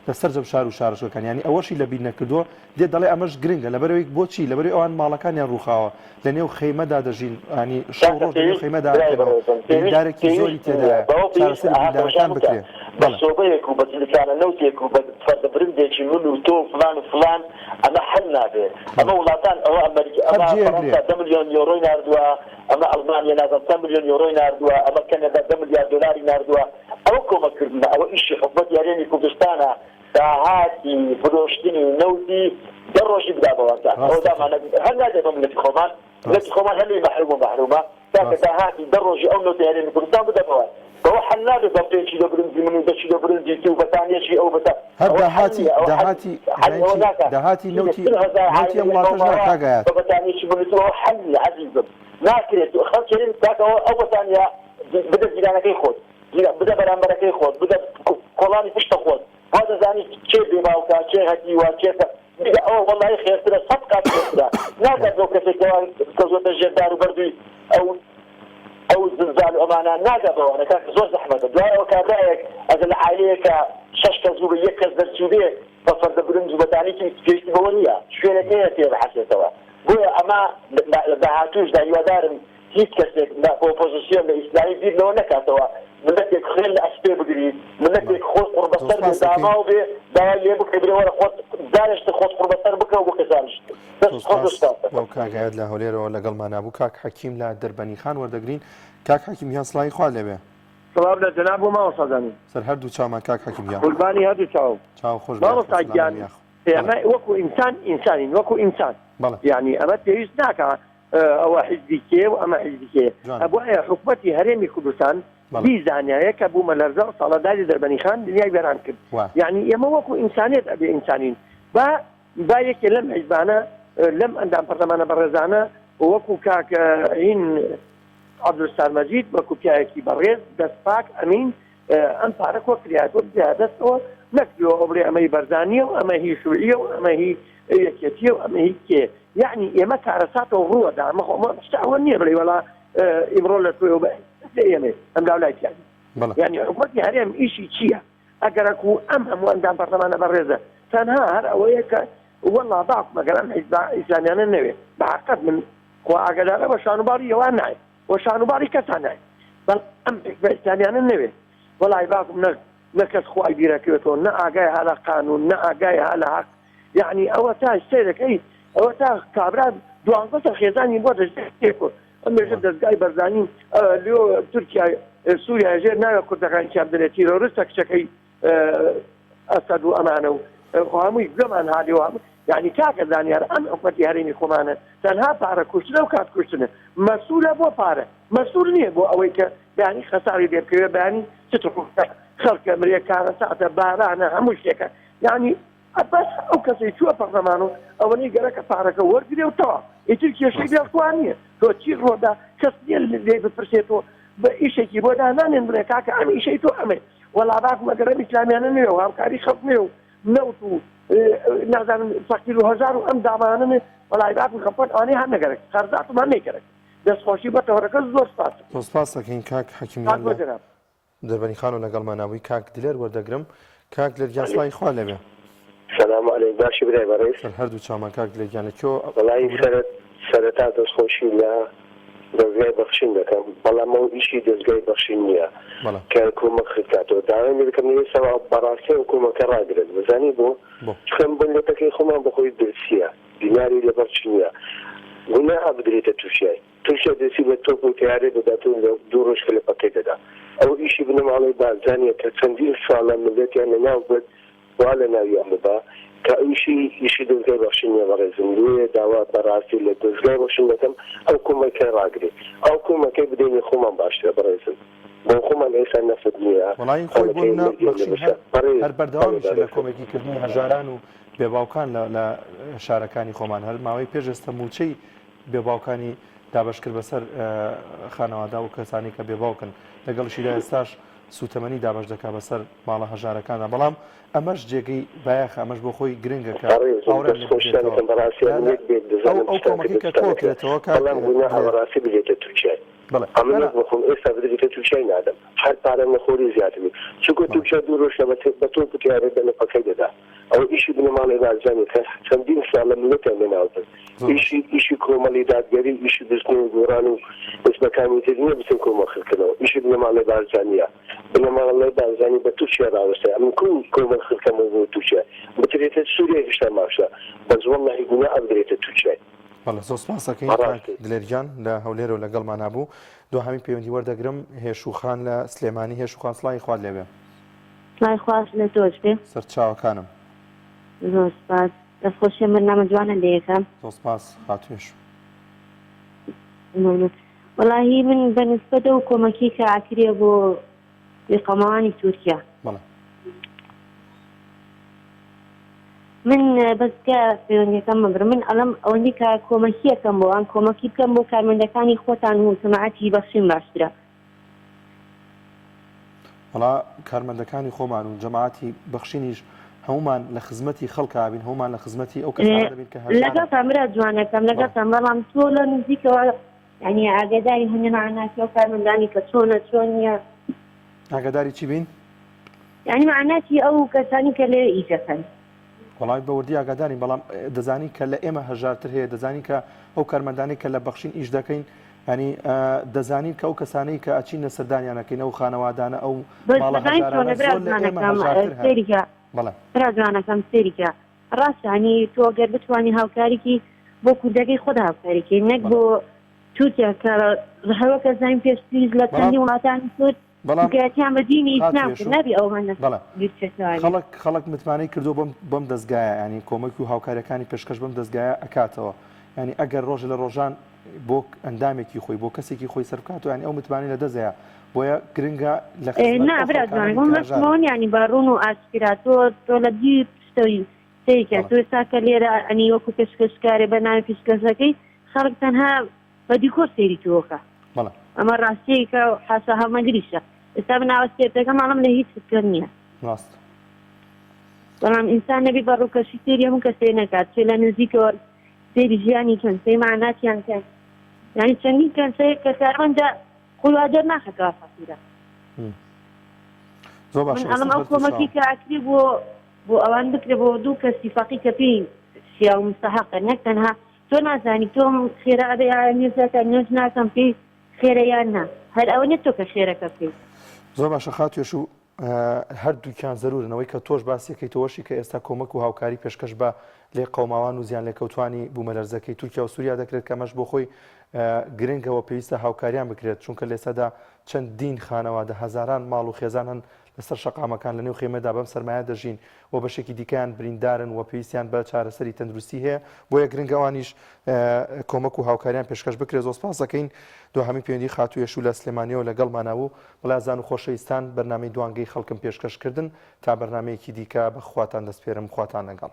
لەسەر جەم شار و شارشەکان ینی ئەوەشی لە بیر نەکردووە دێ دەڵێ ئەمەش گرنگە لەبەرەوەی بۆچی لەبەرەوەی ئەوان ماڵەکانیان ڕووخاوە لە نێو خەیمەدا دەژین ینی شەو ڕۆژ لە نێو خەیمەدا دارێکی زۆری تێدایە چارەسەر بکرێ بە سۆبەیەک و بە جلکانە نەوتێک و بە فەردە برندێکی من و تۆ فلان و فلان ئەمە حەل نابێت ئەمە وڵاتان ئەوە ئەمریکا ئەمە فەڕەنسا 10 ملیۆن یۆڕۆی ناردووە ئەمە ئەڵمانیا نازانم 10 ملیۆن یۆڕۆی ناردووە ئەمە کەنەدا 10 ملیارد دۆلاری ناردووە ئەوە کۆمەکردنە ئەوە ئیشی حکومەتی هەرێمی کوردستانە داهاتی فرۆشتنی نەوتی دە ڕۆژی بدا بەوەتان ئەوە دامانە هەر نادێت بە ملەتی خۆمان ملەتی خۆمان هەر لێی مەحروم و مەحرومە تاکە داهاتی دە ڕۆژی ئەو نەوتی هەرێمی کوردستان بدەبەوە بەوە حەل نابێت بە پێچی لە برنجی من و دەچی لە برنجی تی و بەتانیەکی ئەو بەتا هەر داهاتی نەوتی ئەم وڵاتەش ناکاگایات بە بەتانیەکی منتەوە حەلی عەزیزم ناکرێت خەڵکی هەرێمی تاکەوە ئەو بەتانیا بدە جیرانەکەی خۆت بدە بەرامبەرەکەی خۆت بدە کۆڵانی پشتە خۆت وا دەزانی چێ بێباوکە چێ هەتیوە چێکە دیگە ئەوە وەڵای خێرترە سەد قات خێرترە ناکات بۆ کەسێکەوە کە زۆرتە ژێردار و بەردووی ئەو زلزال و ئەمانە ناگەبەوە کاکە زۆر زەحمەتە دوای ئەوە کابرایەک ئەگەر لە عایلەیەکە 6 کەس بوو بە 1 کەس دەرچوو بێ بە فەردە برنج و بەتانیکی پێویستی بەوە نییە شوێنەکەیە تێ بەحەسێتەوە بۆیە ئەمە داهاتووشدا هیوادارم هیچ کەسێک ئۆپۆزیسیۆن لە ئیسلامی بیرنەوە نکاتەوە منەتێک خوێن لە ئەسپێ بگریت منەتێک خۆت قوربەسەر بێ داماو بێ داوای لێ بکەی برێوەرە خۆت دانیشتە خۆت قوربەسەر بکە و بۆ کەسانیش بەو کاگایەت لە هەولێرەوە لەگەڵمان نبوو کاک حەکیم لە دەربەنی خان وەردەگرین کاک حەکیمیان سڵای خوا لێبێ سلام لە جەناب بۆ ماوە سەدانی سەر هەردوو چاومان کاک حەکیمیان قوربانی هەردوو چاو خۆش باوەستاگیان ئێمە وەکو ئینسان ئینسانین وەکو ئینسان یعنی ئەمە پێویست ناکە ئەوە حیزبی کێ و ئەمە حیزبی کێ ئەبوایە حکوومەتی هەرێمی کوردستان بیزانایە کە بوو مەلەرزە و ساڵەداری دەربەنی خان دنیای وێران کرد یعنی ئێمە وەکو ئینسانیت ئەبێ ئینسانین با یەکێ لەم حیزبانە لەم ئەندام پەرلەمانە بەڕێزانە وەکو کاکەین عەبدولستار مەجید وەکو پیاوێکی بەڕێز دەستپاک ئەمین ئەم پارە کۆ کریاتوە بیا دەستەوە نەکردەوە ئەو بڵێ ئەمەی بەرزانیە و ئەمە هی شوعیە و ئەمە هی یەکێتیە و ئەمە هی کێ یعنی ئێمە کارەساتەوە ڕووەدا ئەوە نییە بڵێ وەڵا ئیمڕۆ لە توێ بە ئێمە ئەم لاولایەتی یعنی حکومەتی هەرێم ئیشی چییە ئەگەرەکو ئەم هەموو ئەندام پەرلەمانە بەڕێزە تەنها هەر ئەوەیە کە وەڵا باوک مەگەر ئەم حیزب ئیسلامیانە نەوێ بەحقیقەت من خوا ئاگادارە بە شانوباری ئەوان نایە بۆ شانوباری کەسان نایە بەڵ ئەم حیزب ئیسلامیانە نەوێ وەڵای باوکم نەکەس خوای بیرەکەوێتەوە نە ئاگای هەلە قانون نە ئاگای هەلە حەق یعنی ئەوە تا سێرەکەی ئەوە تا کابرا دوانزە خێزانی بۆ دەستێکۆ ئەمێژە دەستگای بەرزانی لێ تورکیا سووریا ژێر ناوە کوردەکان چیان دەرێت تیرۆریستە کچەکەی ئەسەد و ئەمانە و هەمووی گوێمان هادیەوە یعنی کاکە زانیار ئەم حکومەتی هەرێمی خۆمانە تەنها پارە کوشتنە و کات کوشتنە مەسوولە بۆ پارە مەسوول نییە بۆ ئەوەی کە بەیانی خەساری لێ بکەوێ بەیانی خەڵکە مرێ کارە ساعتە بارانە هەموو شتێکە یعنی بەس ئەو کەسەی چووە پەرلەمان و ئەوەی گەرەکە پارەکە وەرگرێ و تەوا ئیتر کێشەی بێڵتوان نییە تۆ چی ڕۆدا کەس نیە لێ بپرسێتەوە بە ئیشێکی بۆ دانانێن بڵێ کاکە ئەم ئیشەی تۆ ئەمێ وەڵا باک مەگەرە ئیسلامیانە نوێ و هاوکاری خەڵک نوێ و نەوت و نازانم فەقیر و هەژار و ئەم دامانن وەڵای باک خەپەت ئەوانەی هەر نەگەرێت خەرزاتمان نەیکەرێت دەستخۆشی بە تەوەرەکە زۆر سپاس دەکەین کاک حەکیمیان دەربەنی خان و لەگەڵمان نبووی کاک دلێر وەردەگرم کاک دلێرگیان سڵای خوا لەبێ سلام علیکم باشی برای بەڕێز هەردوو چاومان کاک دلێرگیان لەکوێ وەڵای سەرەتا دەستخۆشی لە دەستگای بەخشین دەکەم بەڵام ئەو ئیشی دەستگای بەخشین نییە کە حکوومەت خکاتەوە داوای دەکەم سەوا بەڕاستی حکوومەتەکە ڕاگرێت بزانی بۆ چکەم بنێتەکەی خۆمان بەخۆی درسیە بیناری لەبەر چ نییە گوناها بدرێتە تووشە دەسی بە تۆپ و تیارێ دەداتون لە دوو ڕۆژ لە پەکەی دەدا ئەو ئیشی بنەماڵی بازانیە کە چەندین ساڵە ملەتیان لەناو بێت وا لە ناویان ببا کە ئیشی دەستگای بەخشین نییە بەڕێزم لێ داوا بەڕاستی لە دەستگای بەخشین دەکەم ئەو کومەکەی ڕاگرێت ئەو کومەکەی بدەینی خۆمان باشترە بەڕێزم بۆ خۆمان ئێستا نەفت نییە هەر بەردەوامیشە لە کۆمەکیکردنی هەژاران و بێباوکان لە شارەکانی خۆمان هەر ماوەی پێشەستە موچەی بێباوکانی دابشکرد بەسەر خانەوادا و کەسانی کە بێباوکن لەگەڵشیدا ئێستاش سوتەمەنی دابش دەکا بەسەر ماڵە هەژارەکاندا بەڵام ئەمەش جێگەی بایەخ ئەمەش بۆ خۆی گرنگەکە ئەو کۆمەکەی کە تۆکرێتەوە ڕاستی بێتە تووچای ئەمە بخۆم ئێستا بدرێتە تووچای نادەم هەر پارە نەخۆری زیاتر بێت چونکە تووچە دوو ڕۆژ بە تۆ پتیارە دەنە پەکەی دەدا ئەو ئیشی بنەماڵی بازانێت کە چەندین ساڵە ملەتیان لەناوبن ئیشی کۆمەڵی دادگەری ئیشی بستنی و گۆڕان و دەستبەکانی تر نییە بچن کۆمەڵخکردنەوە ئیشی بنەماڵی بازانیە بنەماڵی بازانی بە تووچە ڕاوەستە ئەم کۆمەڵخکەمە بۆ تووچە بترێتە سووریا هێشتا ماشە بەس وەڵڵاهی گوناه ئەبدرێتە تووچای زۆر سپاس دەکەین دلێرگیان لە هەولێرەوە لەگەڵمان نبوو دوهەمی پەیوەندی وەردەگرم هێشوخان لە سلێمانی هێشوخان سڵای خوارد لێبێ سڵای خواست لە تۆش بێ سەرچاوەکانم زۆر سپاس دەستخۆشی بەرنامە جوانە لێ یەکەم زۆر سپاس هاتوێش وەڵاهی من بەنسبەتە و کۆمەکی کە ئاکرێ بۆ بێقەمەوانی تورکیا من بەسکە پەیوەندیەکەم مەبرم من ئەڵەم ئەوەندی کە کۆمەکیەکەم بۆ ئەم کۆمەکی بکەم بۆ کارمەندەکانی خۆتان و جەماعەتی بەخشین باشترە وەڵا کارمەندەکانی خۆمان و جەماعەتی بەخشینیش هەمومان لە خزمەتی خەڵکا بین هەمومان لە خزمەتی ئەو کەسانە دەبین کە لەگەڵ تامرە جوانەکەم لەگەڵتان بەڵام تۆ لە نزیکەوە یعنی ئاگاداری هەنێ معناتی ئەو کارمەندانی کە چۆنە چۆن نییە ئاگاداری چی بین؟ یعنی معناتی ئەو کەسانی کە لێ ئیجەکەن بەڵام بەوردی ئاگادارین بەڵام دەزانین کە لە ئێمە هەژارتر هەیە دەزانین کە ئەو کارمەندانەی کە لە بەخشین ئیش دەکەین ینی دەزانین کە ئەو کەسانەی کە ئەچینە سەردانیانەکەین ئەو خانەوادانە ئەو برازوانەکەم سێریکە ڕاستانی تۆ گەر بتوانانی هاوکارێکی بۆ کوردەکەی خۆدا هاوکاریکەی نەک بۆ تووتە کە هەروەکە زین پێشتریز لە چەندی وڵاتانی کورد گایەتیان بە دینی ئیسلام کرد نەبی ئەومانە خەڵک متمانەی کردو بەم دەستگایە ینی کۆمەک و هاوکاریەکانی پێشکەش بەم دەستگایە ئەکاتەوە ینی ئەگەر ڕۆژ لە ڕۆژان بۆ ئەندامێکی خۆی بۆ کەسێکی خۆی سەرکات و ینی ئەو متمانی لە دەزەیە بۆیە گرنگە لە نابرازوان ینی باڕون و ئاسپیراتۆر تۆ لە دی پشتەوەی سێکە تۆ ساکە لێرە ئەنی وەکو پێشکەشکارێ بە ناوی پێشکەشەکەی خەڵک تەنها بە دیکۆ سێری تۆکە ئەمە ڕاستیەکە حاسە هەمەگریشە ئێستا بناوەستێتەکە ماڵم لە هیچ فکر نییە بەڵام ئینسان نەبی بە ڕووکەشی سێری هەموو کەسێ نەکات چێ لە نزیکەوە سێری ژیانی کەنسەی معناتیان کەن یعنی چەندین کەنسەیە کە کارمەندە خۆوادەر ناخەکەوە فەقیرە من ئەڵم ئەو کۆمەکی کە ئاکری بۆ ئەوان بکرێ بۆ دوو کەسی فەقی کە پێی شیا و مستەحەقە نەک تەنها تۆ نازانی تۆم خێرا ئەبێ نوێزەکە نوێژ ناکەم پێی خێرە یان نا هەر ئەوە نێت تۆ کە خێرەکە پێی زۆر باشە خاتوێش و هەردووکیان زەرورنەوەی کە تۆش باسیەکەی تۆشی کە ئێستا کۆمەک و هاوکاری پێشکەش بە لێ قەوماوان و زیان لێکەوتوانی بوومەلەرزەکەی تورکیا و سووریا دەکرێت کەمەش بۆ خۆی گرنگەوە پێویستە هاوکاریان بکرێت چونکە لێسەدا چەندین خانەوادە هەزاران ماڵ و خێزان هەن لەسەر شەقامەکان لە نێو خێمەدا بەم سەرمایە دەژین و بەشێکی دیکەیان بریندارن و پێویستیان بە چارەسەری تەندروستی هەیە بۆیە گرنگەوانیش کۆمەک و هاوکاریان پێشکەش بکرێت. زۆر سپاس دەکەین دوهەمی پەیوەندی خاتوویەش و لە سلێمانیەوە لەگەڵمانەوە بەڵازان و خۆشەویستان بەرنامەی دوانگەی خەڵکم پێشکەشکردن تا بەرنمەیەکی دیکە بە خواتان دەسپێرم خواتان لەگەڵ.